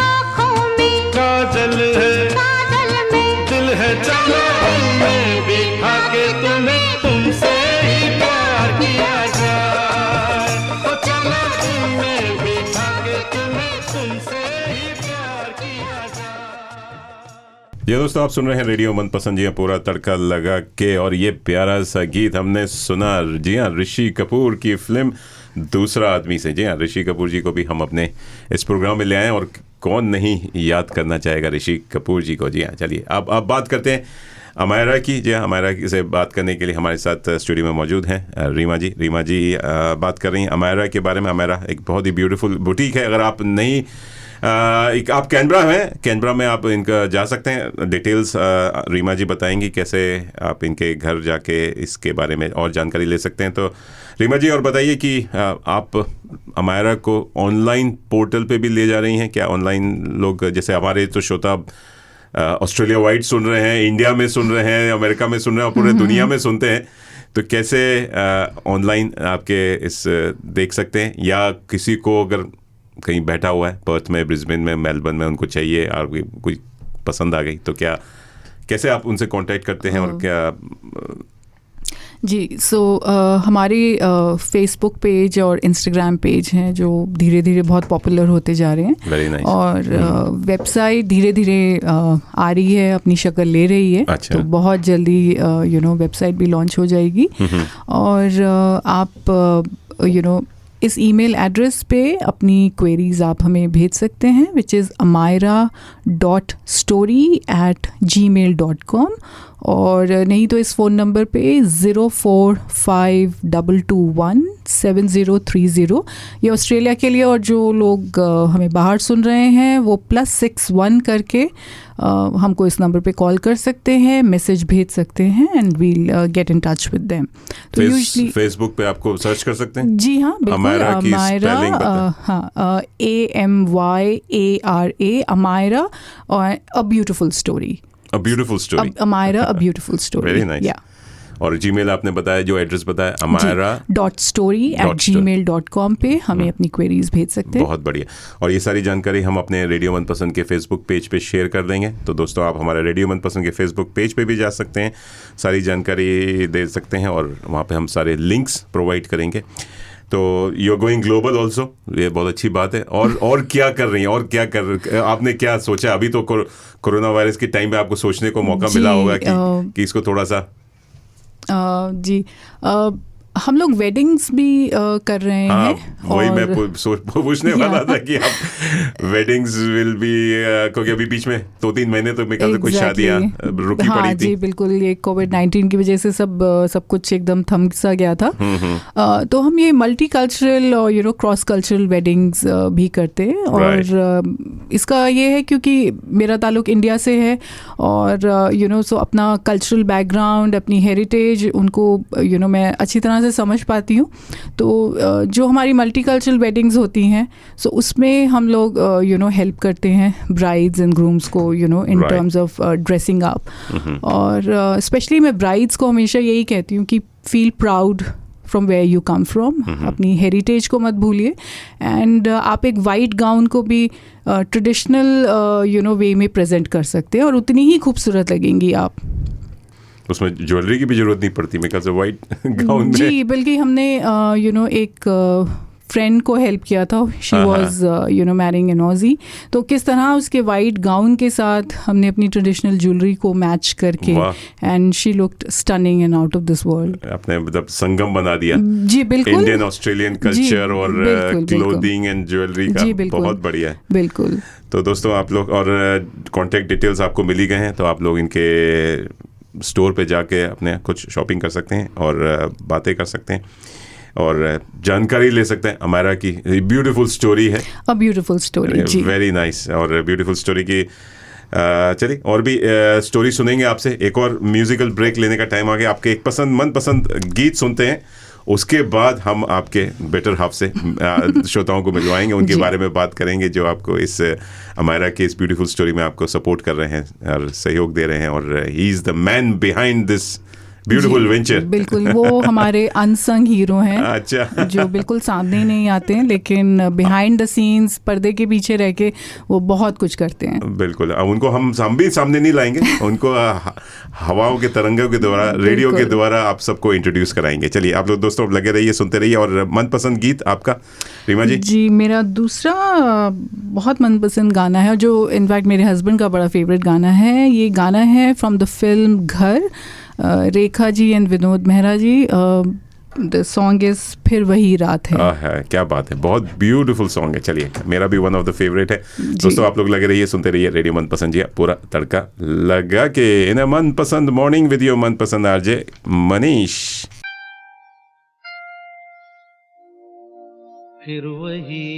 [SPEAKER 5] आँखों में
[SPEAKER 1] काजल है,
[SPEAKER 5] काजल में
[SPEAKER 1] दिल है। चलो दिल में बिठा के तुम्हें तुमसे ही प्यार किया जाए। हो चलो दिल में बिठा के तुम्हें तुमसे ही प्यार किया जाए।
[SPEAKER 3] जी दोस्तों, आप सुन रहे हैं रेडियो मनपसंद, जी हाँ, पूरा तड़का लगा के। और ये प्यारा सा गीत हमने सुना, जी हाँ, ऋषि कपूर की फिल्म दूसरा आदमी से। जी हाँ, ऋषि कपूर जी को भी हम अपने इस प्रोग्राम में ले आए और कौन नहीं याद करना चाहेगा ऋषि कपूर जी को। जी हाँ, चलिए अब बात करते हैं अमायरा की। जी हाँ, अमायरा से बात करने के लिए हमारे साथ स्टूडियो में मौजूद हैं रीमा जी। रीमा जी बात कर रही हैं अमायरा के बारे में। अमायरा एक बहुत ही ब्यूटीफुल बुटीक है। अगर आप नहीं आप कैनबरा में आप इनका जा सकते हैं। डिटेल्स रीमा जी बताएंगी कैसे आप इनके घर जाके इसके बारे में और जानकारी ले सकते हैं। तो रीमा जी और बताइए कि आप अमायरा को ऑनलाइन पोर्टल पे भी ले जा रही हैं क्या? ऑनलाइन लोग, जैसे हमारे तो श्रोता ऑस्ट्रेलिया वाइड सुन रहे हैं, इंडिया में सुन रहे हैं, अमेरिका में सुन रहे हैं और पूरे दुनिया में सुनते हैं, तो कैसे ऑनलाइन आपके इस देख सकते हैं? या किसी को अगर कहीं बैठा हुआ है पर्थ में, ब्रिस्बेन में, मेलबर्न में, उनको चाहिए और कोई पसंद आ गई, तो क्या कैसे आप उनसे कांटेक्ट करते हैं? और क्या
[SPEAKER 4] जी, हमारी फेसबुक पेज और इंस्टाग्राम पेज हैं जो धीरे धीरे बहुत पॉपुलर होते जा रहे हैं।
[SPEAKER 3] Very nice.
[SPEAKER 4] और वेबसाइट धीरे धीरे आ रही है, अपनी शक्ल ले रही है।
[SPEAKER 3] अच्छा।
[SPEAKER 4] तो बहुत जल्दी वेबसाइट भी लॉन्च हो जाएगी। और आप इस ईमेल एड्रेस पे अपनी क्वेरीज आप हमें भेज सकते हैं, विच इज़ amaira.story@gmail.com। और नहीं तो इस फ़ोन नंबर पे 0452217030, ये ऑस्ट्रेलिया के लिए। और जो लोग हमें बाहर सुन रहे हैं वो +61 करके हमको इस नंबर पे कॉल कर सकते हैं, मैसेज भेज सकते हैं, and we'll get in touch with them. तो यूजुअली
[SPEAKER 3] फेसबुक पे आपको सर्च कर सकते हैं।
[SPEAKER 4] जी हाँ, बिल्कुल।
[SPEAKER 3] अमायरा की स्पेलिंग बताएं।
[SPEAKER 4] हाँ, AMYARA, अमायरा, और a beautiful story.
[SPEAKER 3] A beautiful story.
[SPEAKER 4] Amyara, a beautiful story.
[SPEAKER 3] Very nice.
[SPEAKER 4] Yeah.
[SPEAKER 3] और जीमेल आपने बताया, जो एड्रेस बताया, amaira.story@gmail.com पे हमें अपनी क्वेरीज भेज सकते हैं। बहुत बढ़िया। और ये सारी जानकारी हम अपने रेडियो मनपसंद के फेसबुक पेज पे शेयर कर देंगे। तो दोस्तों, आप हमारे रेडियो मनपसंद के फेसबुक पेज पे भी जा सकते हैं, सारी जानकारी दे सकते हैं और वहाँ पे हम सारे लिंक्स प्रोवाइड करेंगे। तो you are going global also, ये बहुत अच्छी बात है। और क्या कर रही हैं? और क्या आपने क्या सोचा? अभी तो कोरोना वायरस के टाइम पे आपको सोचने को मौका मिला होगा कि इसको थोड़ा सा
[SPEAKER 4] जी, हम लोग वेडिंग्स भी कर रहे हैं।
[SPEAKER 3] वही मैं पूछने वाला था कि आप वेडिंग्स विल बी, क्योंकि अभी बीच में 2-3 महीने तो मेरे ख्याल से कुछ शादियां रुकी पड़ी थी। जी
[SPEAKER 4] बिल्कुल, ये कोविड-19 की वजह से सब कुछ एकदम थम सा गया था। तो हम ये मल्टी कल्चरल और क्रॉस कल्चरल वेडिंग्स भी करते हैं। और इसका ये है क्योंकि मेरा ताल्लुक इंडिया से है और सो अपना कल्चरल बैकग्राउंड, अपनी हेरिटेज, उनको मैं अच्छी तरह से समझ पाती हूँ। तो जो हमारी मल्टीकल्चरल वेडिंग्स होती हैं, सो उसमें हम लोग हेल्प करते हैं ब्राइड्स एंड ग्रूम्स को in terms of dressing up. और स्पेशली मैं ब्राइड्स को हमेशा यही कहती हूँ कि feel proud from where you come from. अपनी हेरिटेज को मत भूलिए। एंड आप एक वाइट गाउन को भी ट्रेडिशनल वे में प्रेजेंट कर सकते हैं और उतनी ही खूबसूरत लगेंगी आप।
[SPEAKER 3] उसमें ज्वेलरी की भी जरूरत नहीं पड़ती मेरे ख्याल से वाइट गाउन में।
[SPEAKER 4] जी, बल्कि हमने एक फ्रेंड को हेल्प किया था। She was marrying an Aussie, तो किस तरह उसके वाइट गाउन के साथ हमने अपनी ट्रेडिशनल ज्वेलरी को मैच करके, and she looked stunning and out of this world.
[SPEAKER 3] आपने मतलब संगम बना दिया।
[SPEAKER 4] जी बिल्कुल,
[SPEAKER 3] इंडियन ऑस्ट्रेलियन कल्चर और क्लोथिंग एंड ज्वेलरी का। बहुत बढ़िया है। बिल्कुल। तो दोस्तों, आप लोग और कॉन्टेक्ट डिटेल्स आपको मिली गए हैं, तो आप लोग इनके स्टोर पे जाके अपने कुछ शॉपिंग कर सकते हैं और बातें कर सकते हैं और जानकारी ले सकते हैं। अमायरा की ब्यूटीफुल स्टोरी है, अ ब्यूटीफुल स्टोरी, वेरी नाइस। और ब्यूटीफुल स्टोरी की चलिए और भी स्टोरी सुनेंगे आपसे। एक और म्यूजिकल ब्रेक लेने का टाइम आ गया। आपके एक मनपसंद गीत सुनते हैं, उसके बाद हम आपके बेटर हाफ से श्रोताओं को मिलवाएंगे, उनके बारे में बात करेंगे जो आपको इस अमायरा की इस ब्यूटीफुल स्टोरी में आपको सपोर्ट कर रहे हैं और सहयोग दे रहे हैं। और he is the man behind this beautiful venture.
[SPEAKER 4] बिल्कुल, वो हमारे अनसंग हीरो हैं।
[SPEAKER 3] अच्छा।
[SPEAKER 4] जो बिल्कुल सामने नहीं आते हैं, लेकिन बिहाइंड द सीन्स, पर्दे के पीछे रह के वो बहुत कुछ करते हैं।
[SPEAKER 3] बिल्कुल, उनको हम भी सामने नहीं लाएंगे, उनको हवाओं के तरंगों के द्वारा, रेडियो के द्वारा आप सबको इंट्रोड्यूस कराएंगे। चलिए आप लोग दोस्तों लगे रहिए, सुनते रहिए। और मनपसंद गीत आपका रीमा जी?
[SPEAKER 4] जी, मेरा दूसरा बहुत मनपसंद गाना है, जो इनफैक्ट मेरे हस्बैंड का बड़ा फेवरेट गाना है। ये गाना है from the film Ghar, Rekha ji and Vinod Mehra ji. The song is Phir Wahi रात है।
[SPEAKER 3] क्या बात है, बहुत ब्यूटीफुल सॉन्ग है। चलिए, मेरा भी वन ऑफ द फेवरेट है। दोस्तों आप लोग लगे रहिए, सुनते रहिए रेडियो मनपसंद जी, पूरा तड़का लगा के इन मनपसंद मॉर्निंग विद योर मनपसंद आरजे मनीष।
[SPEAKER 1] फिर वही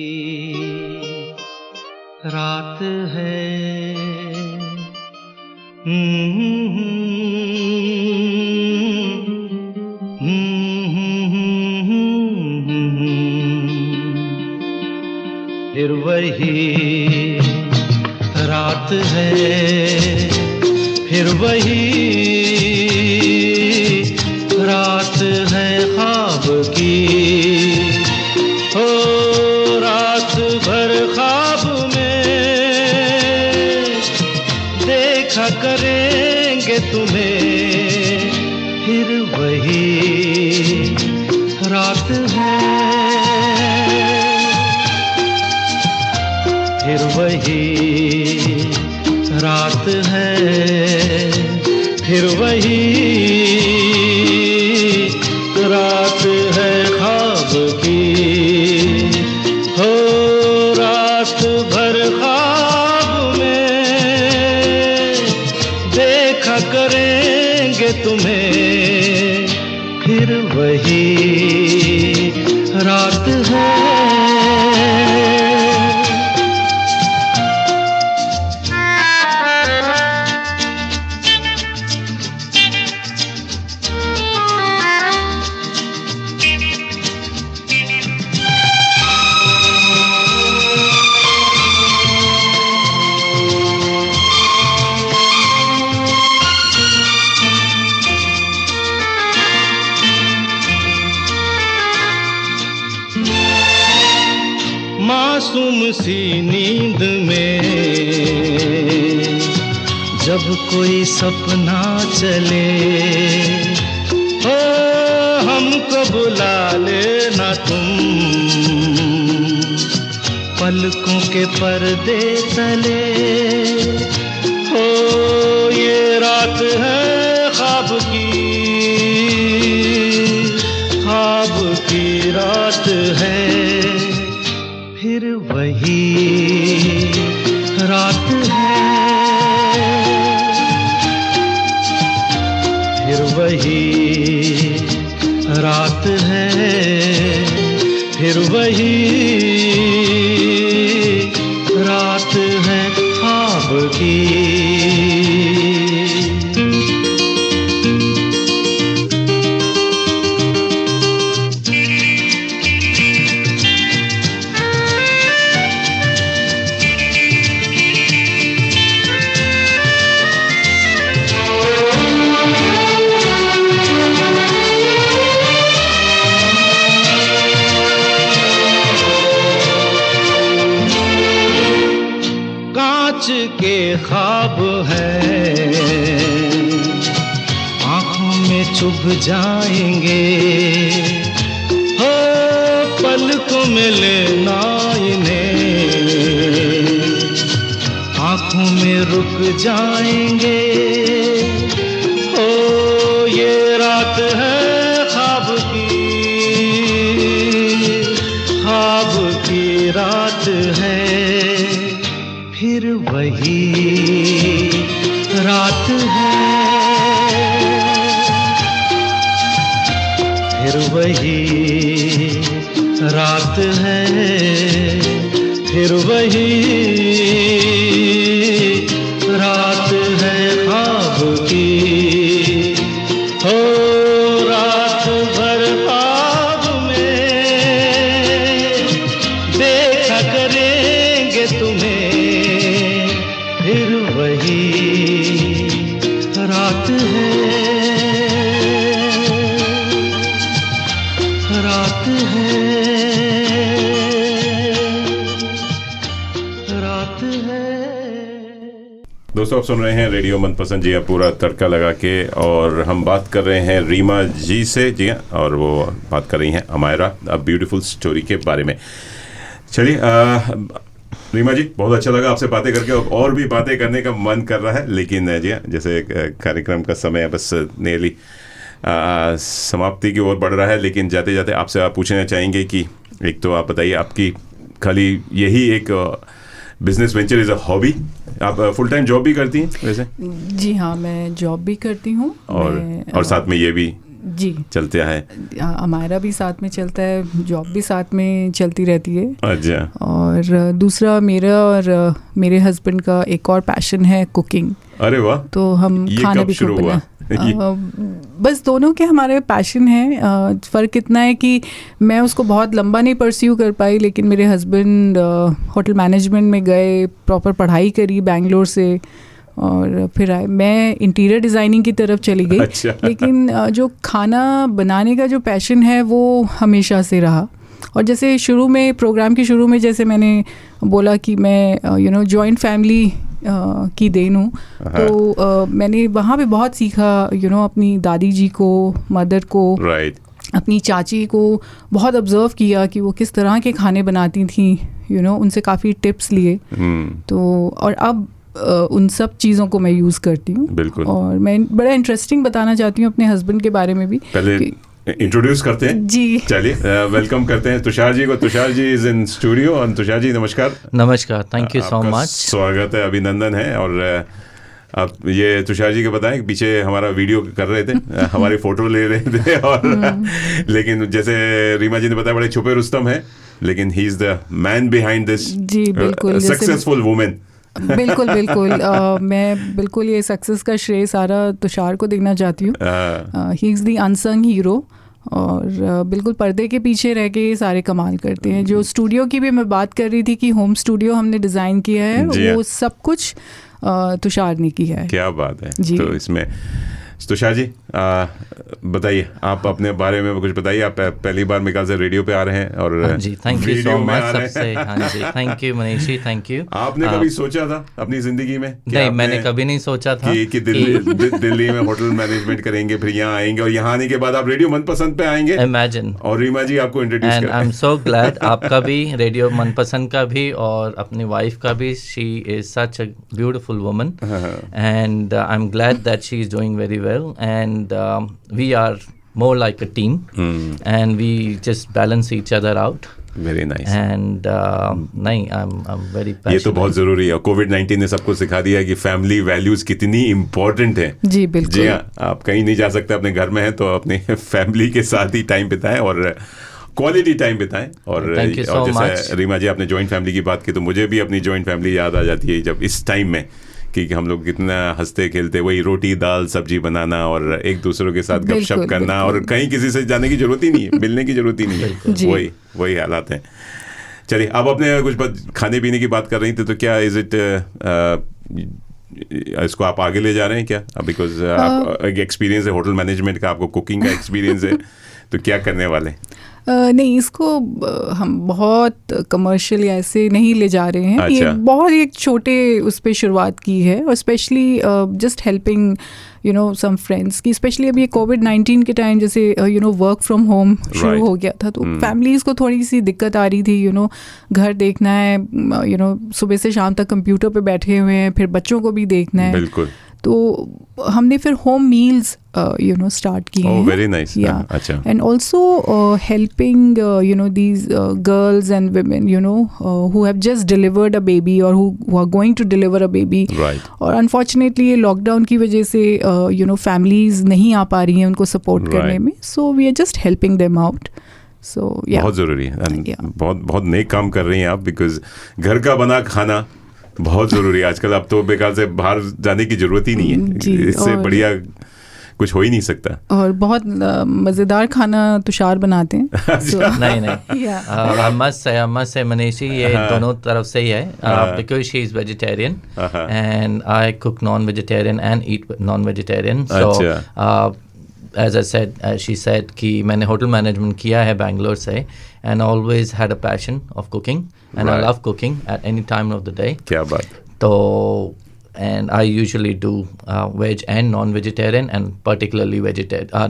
[SPEAKER 1] रात है, फिर वही रात है, फिर वही रात है ख्वाब की। हो रात भर ख्वाब में देखा करेंगे तुम्हें, फिर वही रात है, फिर वही रात है, फिर वही रात है ख्वाब की। हो रात भर ख्वाब में देखा करेंगे तुम्हें, फिर वही रात है। मासूम सी नींद में जब कोई सपना चले, हो हमको बुला लेना तुम पलकों के पर्दे तले। हो ये रात है ख्वाब की, ख्वाब की रात है, फिर वही रात है, फिर वही रात है, फिर वही रात है ख्वाब की। के ख्वाब है आँखों में चुभ जाएंगे, हो पलकों में लेना इन्हें आँखों में रुक जाएंगे। हो ये रात है ख्वाब की, ख्वाब की रात है, फिर वही रात है, फिर वही रात है, फिर वही रात है ख्वाब की। हो रात भर ख्वाब में देखा करेंगे तुम्हें, फिर वही रात है। रात है।
[SPEAKER 3] दोस्तों आप सुन रहे हैं रेडियो मनपसंद जी हाँ, पूरा तड़का लगा के, और हम बात कर रहे हैं रीमा जी से जी हाँ, और वो बात कर रही हैं अमायरा अ ब्यूटीफुल स्टोरी के बारे में। चलिए रीमा जी, बहुत अच्छा लगा आपसे बातें करके, और भी बातें करने का मन कर रहा है, लेकिन जी हाँ, जैसे कार्यक्रम का समय बस नियरली समाप्ति की ओर बढ़ रहा है, लेकिन जाते जाते आपसे आप पूछना चाहेंगे कि एक तो आप बताइए, आपकी खाली यही एक business venture is a hobby, आप फुल टाइम जॉब भी करती हैं वैसे?
[SPEAKER 4] जी हाँ, मैं जॉब भी करती हूँ,
[SPEAKER 3] और साथ में ये भी
[SPEAKER 4] जी
[SPEAKER 3] चलता है,
[SPEAKER 4] हमारा भी साथ में चलता है, जॉब भी साथ में चलती रहती है।
[SPEAKER 3] अच्छा।
[SPEAKER 4] और दूसरा मेरा और मेरे हस्बैंड का एक और पैशन है कुकिंग।
[SPEAKER 3] अरे वाह,
[SPEAKER 4] तो हम
[SPEAKER 3] ये
[SPEAKER 4] खाना
[SPEAKER 3] कब
[SPEAKER 4] भी
[SPEAKER 3] शुरू
[SPEAKER 4] खूब
[SPEAKER 3] हुआ?
[SPEAKER 4] बस दोनों के हमारे पैशन है। फ़र्क इतना है कि मैं उसको बहुत लंबा नहीं परस्यू कर पाई, लेकिन मेरे हस्बैंड होटल मैनेजमेंट में गए, प्रॉपर पढ़ाई करी बेंगलोर से, और फिर आए। मैं इंटीरियर डिज़ाइनिंग की तरफ चली गई।
[SPEAKER 3] अच्छा।
[SPEAKER 4] लेकिन जो खाना बनाने का जो पैशन है वो हमेशा से रहा। और जैसे शुरू में, प्रोग्राम के शुरू में जैसे मैंने बोला कि मैं जॉइंट फैमिली की देन हूँ, तो मैंने वहाँ पे बहुत सीखा, अपनी दादी जी को, मदर को,
[SPEAKER 3] राइट,
[SPEAKER 4] अपनी चाची को बहुत ऑब्जर्व किया कि वो किस तरह के खाने बनाती थी, उनसे काफ़ी टिप्स लिए। तो और अब उन सब चीज़ों को मैं यूज़ करती हूँ।
[SPEAKER 3] बिल्कुल।
[SPEAKER 4] और मैं बड़ा इंटरेस्टिंग बताना चाहती हूँ अपने हस्बैंड के बारे में भी।
[SPEAKER 3] पहले इंट्रोड्यूस करते हैं
[SPEAKER 4] जी।
[SPEAKER 3] चलिए, वेलकम करते हैं तुषार जी को। Tushar ji is in studio, और तुषार जी नमस्कार।
[SPEAKER 6] नमस्कार, थैंक यू सो
[SPEAKER 3] आपका
[SPEAKER 6] मच।
[SPEAKER 3] स्वागत है, अभिनंदन है। और आप ये तुषार जी को बताएं कि पीछे हमारा वीडियो कर रहे थे, हमारी फोटो ले रहे थे, और लेकिन जैसे रीमा जी ने बताया, बड़े छुपे रुस्तम है, लेकिन he is the man behind this
[SPEAKER 4] जी बिल्कुल
[SPEAKER 3] सक्सेसफुल वुमेन।
[SPEAKER 4] बिल्कुल बिल्कुल मैं बिल्कुल ये सक्सेस का श्रेय सारा तुषार को देना चाहती हूँ। He is the unsung hero, और बिल्कुल पर्दे के पीछे रह के ये सारे कमाल करते हैं। जो स्टूडियो की भी मैं बात कर रही थी कि होम स्टूडियो हमने डिज़ाइन किया है, वो सब कुछ तुषार ने किया है।
[SPEAKER 3] क्या बात है
[SPEAKER 4] जी।
[SPEAKER 3] तो इसमें तुषार जी बताइए, आप अपने बारे में कुछ बताइए। आप पहली बार मेरे ख्याल से रेडियो पे आ रहे हैं, और
[SPEAKER 6] हाँ जी, थैंक यू
[SPEAKER 3] वीडियो
[SPEAKER 6] सो
[SPEAKER 3] में
[SPEAKER 6] मच
[SPEAKER 3] आ रहे
[SPEAKER 6] सबसे।
[SPEAKER 3] हैं।
[SPEAKER 6] हाँ जी, thank you Manish ji, thank you.
[SPEAKER 3] आपने कभी सोचा था अपनी जिंदगी में?
[SPEAKER 6] नहीं, मैंने कभी नहीं सोचा था
[SPEAKER 3] कि दिल्ली में होटल मैनेजमेंट करेंगे, फिर यहाँ आएंगे, और यहाँ आने के बाद आप रेडियो मनपसंद पे आएंगे।
[SPEAKER 6] इमेजिन।
[SPEAKER 3] और रीमा जी आपको introduce
[SPEAKER 6] and I am so glad, आपका भी, रेडियो मनपसंद का भी, और अपनी वाइफ का भी। She is such a beautiful woman, and I am glad that she is doing very well, and we are more like a team, and we just balance each other out.
[SPEAKER 3] Very nice.
[SPEAKER 6] And नहीं, I'm very passionate.
[SPEAKER 3] ये तो बहुत जरूरी है। कोविड-19 ने सबको सिखा दिया है कि फैमिली वैल्यूज कितनी इम्पोर्टेंट है।
[SPEAKER 4] जी बिल्कुल।
[SPEAKER 3] जी हाँ, आप कहीं नहीं जा सकते, अपने घर में हैं तो अपने फैमिली के साथ ही टाइम बिताएं, और क्वालिटी टाइम बिताएं। और
[SPEAKER 6] Thank you so
[SPEAKER 3] और जैसे
[SPEAKER 6] much.
[SPEAKER 3] रीमा जी आपने जॉइंट फैमिली की बात की, तो मुझे भी अपनी जॉइंट फैमिली याद आ जाती है, जब इस टाइम में कि हम लोग कितना हंसते खेलते, वही रोटी दाल सब्जी बनाना, और एक दूसरों के साथ गपशप करना, और कहीं किसी से जाने की जरूरत ही नहीं है, मिलने की जरूरत ही नहीं है। वही हालात हैं। चलिए, आप अपने कुछ खाने पीने की बात कर रही थी, तो क्या इज इट इसको आप आगे ले जा रहे हैं क्या? बिकॉज एक्सपीरियंस है होटल मैनेजमेंट का, आपको कुकिंग का एक्सपीरियंस है, तो क्या करने वाले?
[SPEAKER 4] नहीं, इसको हम बहुत कमर्शियल या ऐसे नहीं ले जा रहे हैं।
[SPEAKER 3] अच्छा।
[SPEAKER 4] ये बहुत एक छोटे उस पर शुरुआत की है, और specially just helping some friends की, स्पेशली अभी कोविड-19 के टाइम जैसे वर्क फ्रॉम होम शुरू हो गया था, तो फैमिलीज़ को थोड़ी सी दिक्कत आ रही थी। घर देखना है, सुबह से शाम तक कंप्यूटर पे बैठे हुए हैं, फिर बच्चों को भी देखना है।
[SPEAKER 3] बिल्कुल।
[SPEAKER 4] तो हमने फिर होम मील्स स्टार्ट किए हैं।
[SPEAKER 3] Very nice. अच्छा।
[SPEAKER 4] And also helping these girls and women who have just delivered a baby, or who are going to deliver a baby.
[SPEAKER 3] Right.
[SPEAKER 4] और अनफॉर्चुनेटली ये लॉकडाउन की वजह से फैमिलीज नहीं आ पा रही हैं उनको सपोर्ट करने में, so we are just helping them out. So, yeah.
[SPEAKER 3] बहुत ज़रूरी है।
[SPEAKER 4] Yeah.
[SPEAKER 3] बहुत नेक काम कर रही हैं आप, बिकॉज घर का बना खाना बहुत ज़रूरी है आजकल। अब तो बेकार से बाहर जाने की ज़रूरत ही नहीं है, इससे बढ़िया कुछ हो ही नहीं सकता।
[SPEAKER 4] और बहुत मज़ेदार खाना तुषार बनाते हैं।
[SPEAKER 6] नहीं I must say Manish ji, ये दोनों तरफ से ही है, because she is vegetarian and I cook non-vegetarian and eat non-vegetarian, so as I said, she said कि मैंने hotel management किया है बैंगलोर से, and always had a passion of cooking, and I
[SPEAKER 3] Right.
[SPEAKER 6] love cooking at any time of the day.
[SPEAKER 3] क्या बात,
[SPEAKER 6] So, and I usually do veg and non-vegetarian, and particularly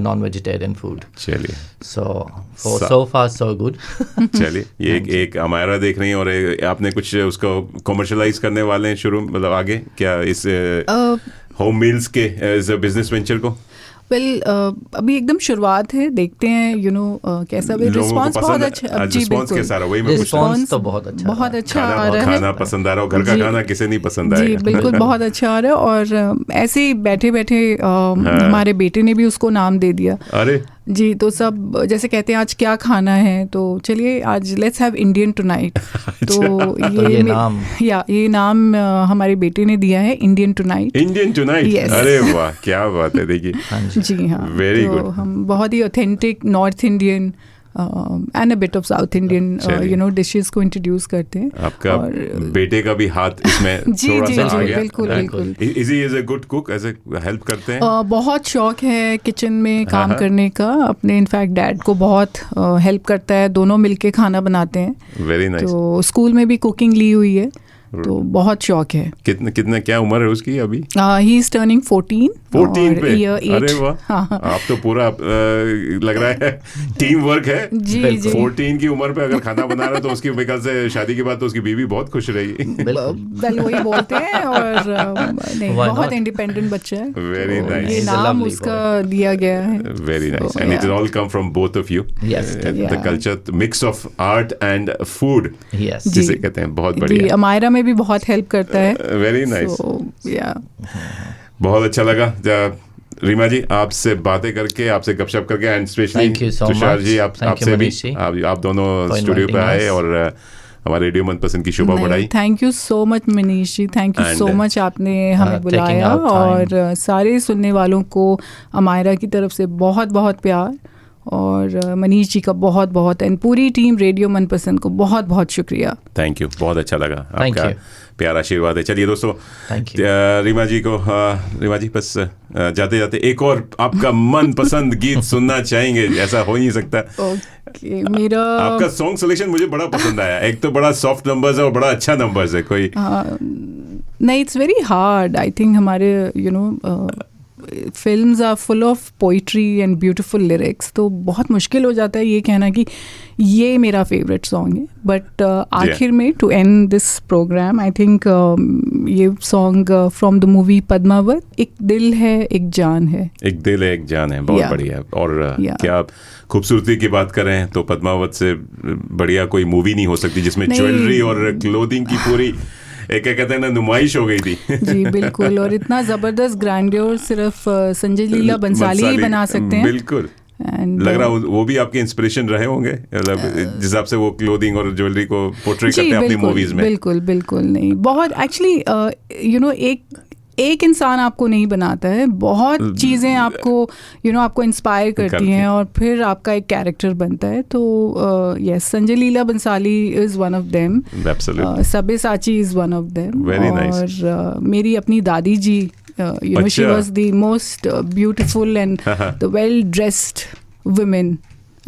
[SPEAKER 6] non-vegetarian food.
[SPEAKER 3] चलिए
[SPEAKER 6] So far so good.
[SPEAKER 3] चलिए, ये एक अमायरा देख रही हैं और आपने कुछ उसको कमर्शलाइज करने वाले हैं शुरू, मतलब आगे क्या इस होम मील्स के एज अ बिजनेस वेंचर को?
[SPEAKER 4] वेल अभी एकदम शुरुआत है, देखते हैं कैसा भी रिस्पांस बहुत अच्छा। जी
[SPEAKER 3] रिस्पांस
[SPEAKER 4] बिल्कुल,
[SPEAKER 3] कैसा रहा, वही मैं पूछ रहा हूँ।
[SPEAKER 6] रिस्पांस तो बहुत अच्छा
[SPEAKER 4] बहुत अच्छा आ रहा है।
[SPEAKER 3] खाना पसंद आ रहा हो, घर का
[SPEAKER 4] जी।
[SPEAKER 3] खाना किसे नहीं पसंद
[SPEAKER 4] जी
[SPEAKER 3] आएगा।
[SPEAKER 4] बिल्कुल बहुत अच्छा आ रहा है। और ऐसे ही बैठे बैठे हमारे बेटे ने भी उसको नाम दे दिया।
[SPEAKER 3] अरे
[SPEAKER 4] जी, तो सब जैसे कहते हैं आज क्या खाना है, तो चलिए आज लेट्स हैव इंडियन टुनाइट। तो ये नाम हमारे बेटे ने दिया है, Indian tonight.
[SPEAKER 3] Indian tonight,
[SPEAKER 4] Yes.
[SPEAKER 3] अरे वाह क्या बात है, देखिए।
[SPEAKER 4] जी हाँ,
[SPEAKER 3] Very
[SPEAKER 4] तो
[SPEAKER 3] good.
[SPEAKER 4] हम बहुत ही authentic North Indian and a bit of South Indian dishes को इंट्रोड्यूस करते हैं।
[SPEAKER 3] आपका बेटे का भी हाथ इसमें
[SPEAKER 4] जी
[SPEAKER 3] थोड़ा
[SPEAKER 4] जी
[SPEAKER 3] सा आ
[SPEAKER 4] जी
[SPEAKER 3] गया।
[SPEAKER 4] बिल्कुल बिल्कुल।
[SPEAKER 3] Is he is a good cook, ऐसे हेल्प करते हैं?
[SPEAKER 4] बहुत शौक है किचन में काम
[SPEAKER 3] हाँ।
[SPEAKER 4] करने का। अपने इनफैक्ट डैड को बहुत हेल्प करता है, दोनों मिलके खाना बनाते हैं।
[SPEAKER 3] Very nice.
[SPEAKER 4] तो स्कूल में भी कुकिंग ली हुई है, तो बहुत शौक है।
[SPEAKER 3] कितना क्या उम्र है उसकी अभी?
[SPEAKER 4] ही इज टर्निंग 14
[SPEAKER 3] पे?
[SPEAKER 4] ईयर 8।
[SPEAKER 3] अरे वाह,
[SPEAKER 4] हाँ।
[SPEAKER 3] आप तो पूरा लग रहा है टीम वर्क है।
[SPEAKER 4] जी जी
[SPEAKER 3] 14 की उम्र पे अगर खाना बना रहा है तो उसकी विकल्प से शादी के बाद तो उसकी बीवी बहुत खुश रहेगी।
[SPEAKER 4] वेल वही बोलते हैं। और नहीं,
[SPEAKER 6] Why
[SPEAKER 4] बहुत
[SPEAKER 6] not?
[SPEAKER 4] इंडिपेंडेंट बच्चा है।
[SPEAKER 3] Very
[SPEAKER 4] तो
[SPEAKER 3] nice.
[SPEAKER 4] ये
[SPEAKER 6] He's a
[SPEAKER 4] नाम
[SPEAKER 6] lovely
[SPEAKER 4] उसका दिया गया है।
[SPEAKER 3] Very nice.
[SPEAKER 4] So,
[SPEAKER 3] And it
[SPEAKER 4] yeah.
[SPEAKER 3] all come from both of you.
[SPEAKER 6] Yes,
[SPEAKER 3] The
[SPEAKER 4] yeah.
[SPEAKER 3] culture, the mix of art and food,
[SPEAKER 6] Yes.
[SPEAKER 4] जी।
[SPEAKER 3] जिसे कहते हैं, बहुत
[SPEAKER 4] जी,
[SPEAKER 3] बढ़िया।
[SPEAKER 4] अमायरा में भी बहुत हेल्प करता है।
[SPEAKER 3] Very nice.
[SPEAKER 4] So, yeah.
[SPEAKER 3] बहुत अच्छा लगा रीमा जी आपसे बातें करके, आपसे गपशप करके, and specially
[SPEAKER 6] Thank you so
[SPEAKER 3] Tushar
[SPEAKER 6] much.
[SPEAKER 3] Ji
[SPEAKER 6] Thank you,
[SPEAKER 3] आपसे भी
[SPEAKER 6] Manish जी,
[SPEAKER 3] आप दोनों
[SPEAKER 6] for
[SPEAKER 3] स्टूडियो पे
[SPEAKER 6] inviting
[SPEAKER 3] आए
[SPEAKER 6] us.
[SPEAKER 3] और हमारे रेडियो मनपसंद की शोभा बढ़ाई।
[SPEAKER 4] Thank you so much Manish ji, thank you
[SPEAKER 3] And,
[SPEAKER 4] so much, आपने हमें
[SPEAKER 6] taking
[SPEAKER 4] बुलाया।
[SPEAKER 6] out time.
[SPEAKER 4] और सारे सुनने वालों को अमायरा की तरफ से बहुत बहुत प्यार, और मनीष जी का बहुत बहुत, एंड पूरी टीम रेडियो मनपसंद को बहुत बहुत शुक्रिया।
[SPEAKER 3] थैंक यू, बहुत अच्छा लगा
[SPEAKER 6] Thank
[SPEAKER 3] आपका
[SPEAKER 6] you.
[SPEAKER 3] प्यारा आशीर्वाद है। चलिए दोस्तों,
[SPEAKER 6] Thank you.
[SPEAKER 3] रीमा जी को रीमा जी बस जाते जाते एक और आपका मनपसंद गीत सुनना चाहेंगे? ऐसा हो ही नहीं सकता।
[SPEAKER 4] ओके, मेरा
[SPEAKER 3] आपका सॉन्ग सिलेक्शन मुझे बड़ा पसंद आया। एक तो बड़ा सॉफ्ट नंबर्स है और बड़ा अच्छा नंबर्स है। कोई
[SPEAKER 4] नहीं, it's very hard. I think हमारे films are full of poetry and beautiful lyrics, तो बहुत मुश्किल हो जाता है ये कहना कि ये मेरा फेवरेट सॉन्ग है। बट आखिर में to end this program, I think ये song from the movie Padmaavat, एक दिल है एक जान है।
[SPEAKER 3] एक दिल है एक जान है, बहुत
[SPEAKER 4] Yeah.
[SPEAKER 3] बढ़िया। और
[SPEAKER 4] Yeah.
[SPEAKER 3] क्या आप खूबसूरती की बात करें तो पद्मावत से बढ़िया कोई मूवी नहीं हो सकती जिसमें
[SPEAKER 4] नहीं।
[SPEAKER 3] ज्वेलरी और क्लोथिंग की पूरी एक क्या कहते हैं ना, नुमाइश हो गई थी।
[SPEAKER 4] जी बिल्कुल, और इतना ज़बरदस्त ग्रैंडियर सिर्फ संजय लीला बंसाली ही बना सकते हैं।
[SPEAKER 3] बिल्कुल।
[SPEAKER 4] And,
[SPEAKER 3] लग रहा वो भी आपके इंस्पिरेशन रहे होंगे, मतलब जिस हिसाब से वो क्लोथिंग और ज्वेलरी को पोर्ट्रे करते हैं अपनी मूवीज में।
[SPEAKER 4] बिल्कुल बिल्कुल नहीं, बहुत एक्चुअली एक इंसान आपको नहीं बनाता है, बहुत चीज़ें आपको आपको इंस्पायर करती हैं और फिर आपका एक कैरेक्टर बनता है। तो yes, Sanjay Leela Bhansali is one of them,
[SPEAKER 3] Absolutely.
[SPEAKER 4] Sabyasachi is one of them.
[SPEAKER 3] Very nice.
[SPEAKER 4] और मेरी अपनी दादी जी, शी
[SPEAKER 3] अच्छा।
[SPEAKER 4] Was the most beautiful and the well dressed women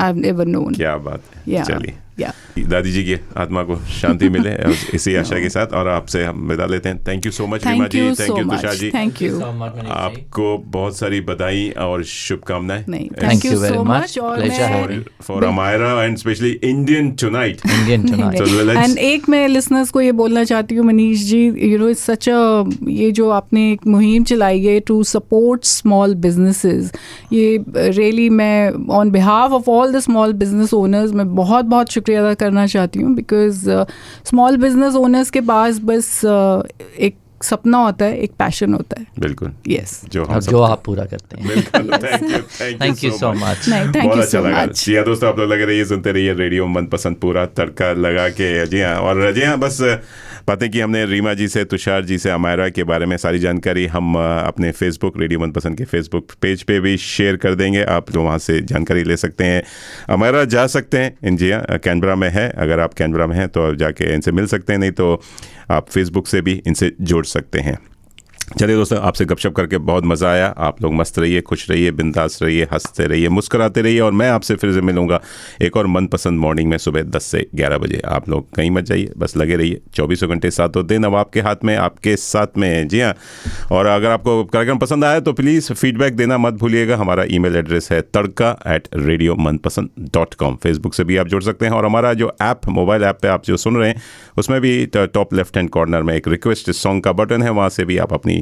[SPEAKER 4] I have ever known.
[SPEAKER 3] क्या बात है।
[SPEAKER 4] Yeah.
[SPEAKER 3] चलिए,
[SPEAKER 4] Yeah.
[SPEAKER 3] दादी जी की आत्मा को शांति मिले और इसी आशा के साथ, और आपसे हम विदा लेते हैं। Thank you so much Reema
[SPEAKER 4] thank
[SPEAKER 3] ji,
[SPEAKER 4] you
[SPEAKER 3] thank
[SPEAKER 4] so
[SPEAKER 3] you
[SPEAKER 4] much,
[SPEAKER 3] Tushar ji,
[SPEAKER 4] thank you.
[SPEAKER 6] So much, Manish ji.
[SPEAKER 3] आपको बहुत सारी बधाई और शुभकामनाएं।
[SPEAKER 4] नहीं,
[SPEAKER 6] Thank
[SPEAKER 4] thank you
[SPEAKER 6] you very
[SPEAKER 4] so
[SPEAKER 6] much.
[SPEAKER 4] Much. और
[SPEAKER 6] Pleasure
[SPEAKER 4] मैं
[SPEAKER 6] having
[SPEAKER 3] for Amyara and specially Indian tonight.
[SPEAKER 6] Indian tonight.
[SPEAKER 3] So let's-
[SPEAKER 4] and एक मैं लिसनर्स को ये बोलना चाहती हूँ मनीष जी, इट्स सच अ, ये जो आपने एक मुहिम चलाई है टू सपोर्ट स्मॉल बिजनेसेस, ये रियली मैं on behalf of all the small business owners मैं बहुत बहुत शुक्रिया अदा करना चाहती हूँ। बिकॉज स्मॉल बिजनेस ओनर्स के पास बस एक सपना होता है, एक पैशन होता है।
[SPEAKER 3] बिल्कुल,
[SPEAKER 4] यस,
[SPEAKER 3] जो हम
[SPEAKER 6] और
[SPEAKER 3] सब
[SPEAKER 6] जो आप पूरा करते हैं।
[SPEAKER 3] बिल्कुल। Thank you so much.
[SPEAKER 4] नहीं, थैंक
[SPEAKER 3] बहुत
[SPEAKER 4] यू
[SPEAKER 3] अच्छा
[SPEAKER 4] सो
[SPEAKER 3] लगा।
[SPEAKER 4] मच।
[SPEAKER 3] जी हाँ दोस्तों, आप लोग लगे रहिए, सुनते रहिए रेडियो मनपसंद, पूरा तड़का लगा के। जी हाँ, और जी हाँ, बस बातें की हमने रीमा जी से, तुषार जी से, अमायरा के बारे में सारी जानकारी हम अपने फेसबुक, रेडियो मनपसंद के फेसबुक पेज पे भी शेयर कर देंगे। आप लोग वहाँ से जानकारी ले सकते हैं। अमायरा जा सकते हैं, जी हाँ, कैनबरा में है। अगर आप कैनबरा में हैं तो जाके इनसे मिल सकते हैं, नहीं तो आप फेसबुक से भी इनसे जुड़ सकते हैं। चलिए दोस्तों, आपसे गपशप करके बहुत मज़ा आया। आप लोग मस्त रहिए, खुश रहिए, बिंदास रहिए, हंसते रहिए, मुस्कुराते रहिए, और मैं आपसे फिर से मिलूंगा एक और मनपसंद मॉर्निंग में सुबह 10 से 11 बजे। आप लोग कहीं मत जाइए, बस लगे रहिए। 24 घंटे सातों दिन अब आपके हाथ में, आपके साथ में। जी हाँ, और अगर आपको कार्यक्रम पसंद आया तो प्लीज़ फीडबैक देना मत भूलिएगा। हमारा ईमेल एड्रेस है tadka@radiomanpasand.com। फेसबुक से भी आप जुड़ सकते हैं, और हमारा जो ऐप, मोबाइल ऐप पे आप जो सुन रहे हैं, उसमें भी टॉप लेफ्ट हैंड कॉर्नर में एक रिक्वेस्ट सॉन्ग का बटन है, वहाँ से भी आप अपनी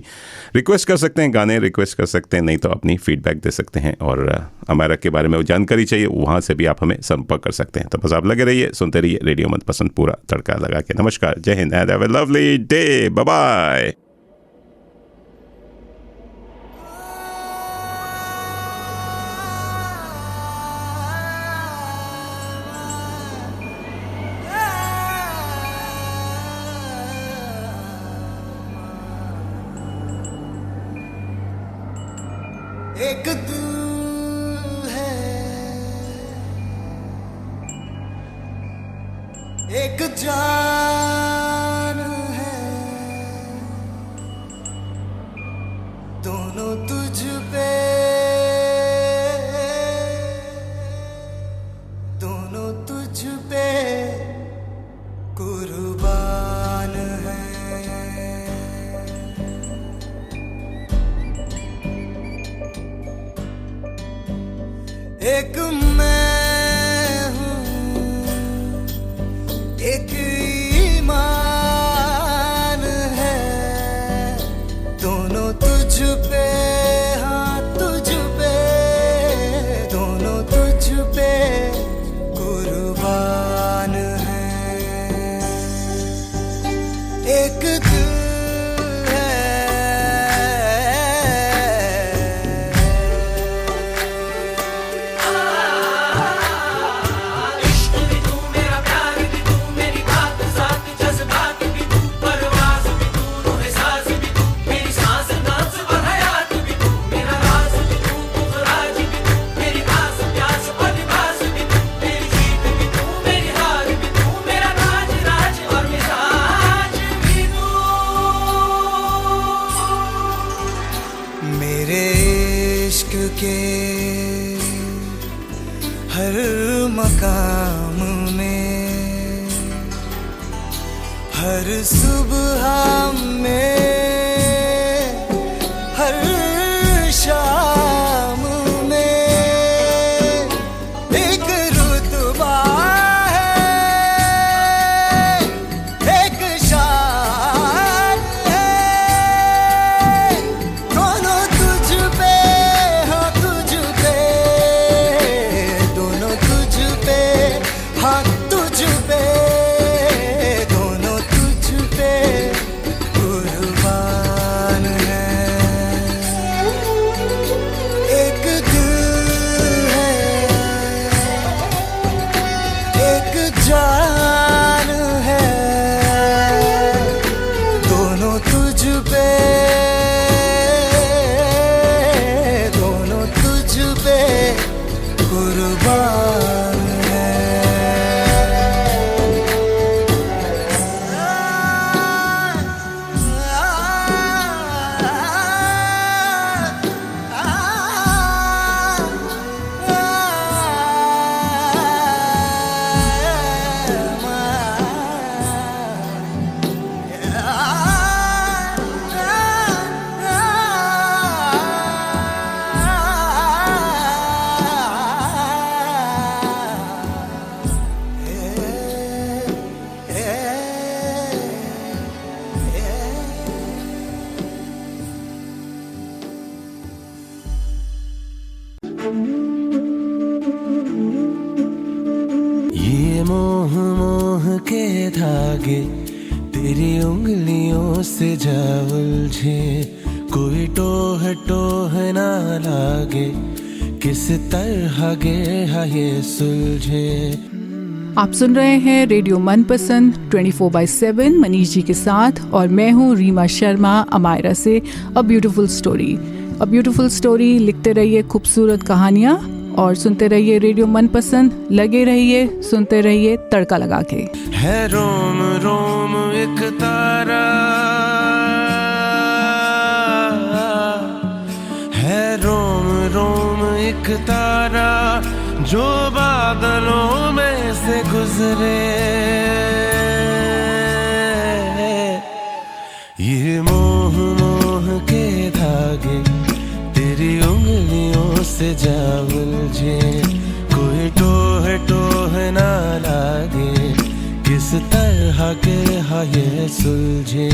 [SPEAKER 3] रिक्वेस्ट कर सकते हैं, गाने रिक्वेस्ट कर सकते हैं, नहीं तो अपनी फीडबैक दे सकते हैं, और अमेरिका के बारे में जानकारी चाहिए, वहाँ से भी आप हमें संपर्क कर सकते हैं। तो बस आप लगे रहिए, सुनते रहिए रेडियो मनपसंद, पूरा तड़का लगा के। नमस्कार, जय Hind, have a lovely day, bye bye.
[SPEAKER 7] एक दिल है, एक जान है, दोनों तुझ पे, दोनों तुझ पे कुर्बान है। एक मैं हूँ, एक ईमान है, दोनों तुझ पे, हाँ तुझ पे, दोनों तुझ पे कुर्बान है। एक दिल है, के हर मकाम में, हर सुबह में, हर शाम में एक रुतबा है, एक शान है, दोनों तुझ पे, जान है, दोनों तुझ पे, दोनों तुझ पे कुर्बान है। ये मोह मोह के धागे तेरी उंगलियों से जा उलझे, कोई टोह टोह ना लागे, किस तरह गे ये सुलझे।
[SPEAKER 4] आप सुन रहे हैं रेडियो मनपसंद 24/7 मनीष जी के साथ, और मैं हूँ रीमा शर्मा अमायरा से। अ ब्यूटीफुल स्टोरी, अ ब्यूटीफुल स्टोरी। लिखते रहिए खूबसूरत कहानियाँ और सुनते रहिए रेडियो मनपसंद। लगे रहिए, सुनते रहिए तड़का लगा के।
[SPEAKER 7] है रोम रोम एक तारा
[SPEAKER 1] रोम रोम एक तारा जो बादलों में से गुजरे। ये मोह मोह के धागे तेरी उंगलियों से जा उलझे, कोई टोह टोह ना लागे, किस तरह के है ये सुलझे।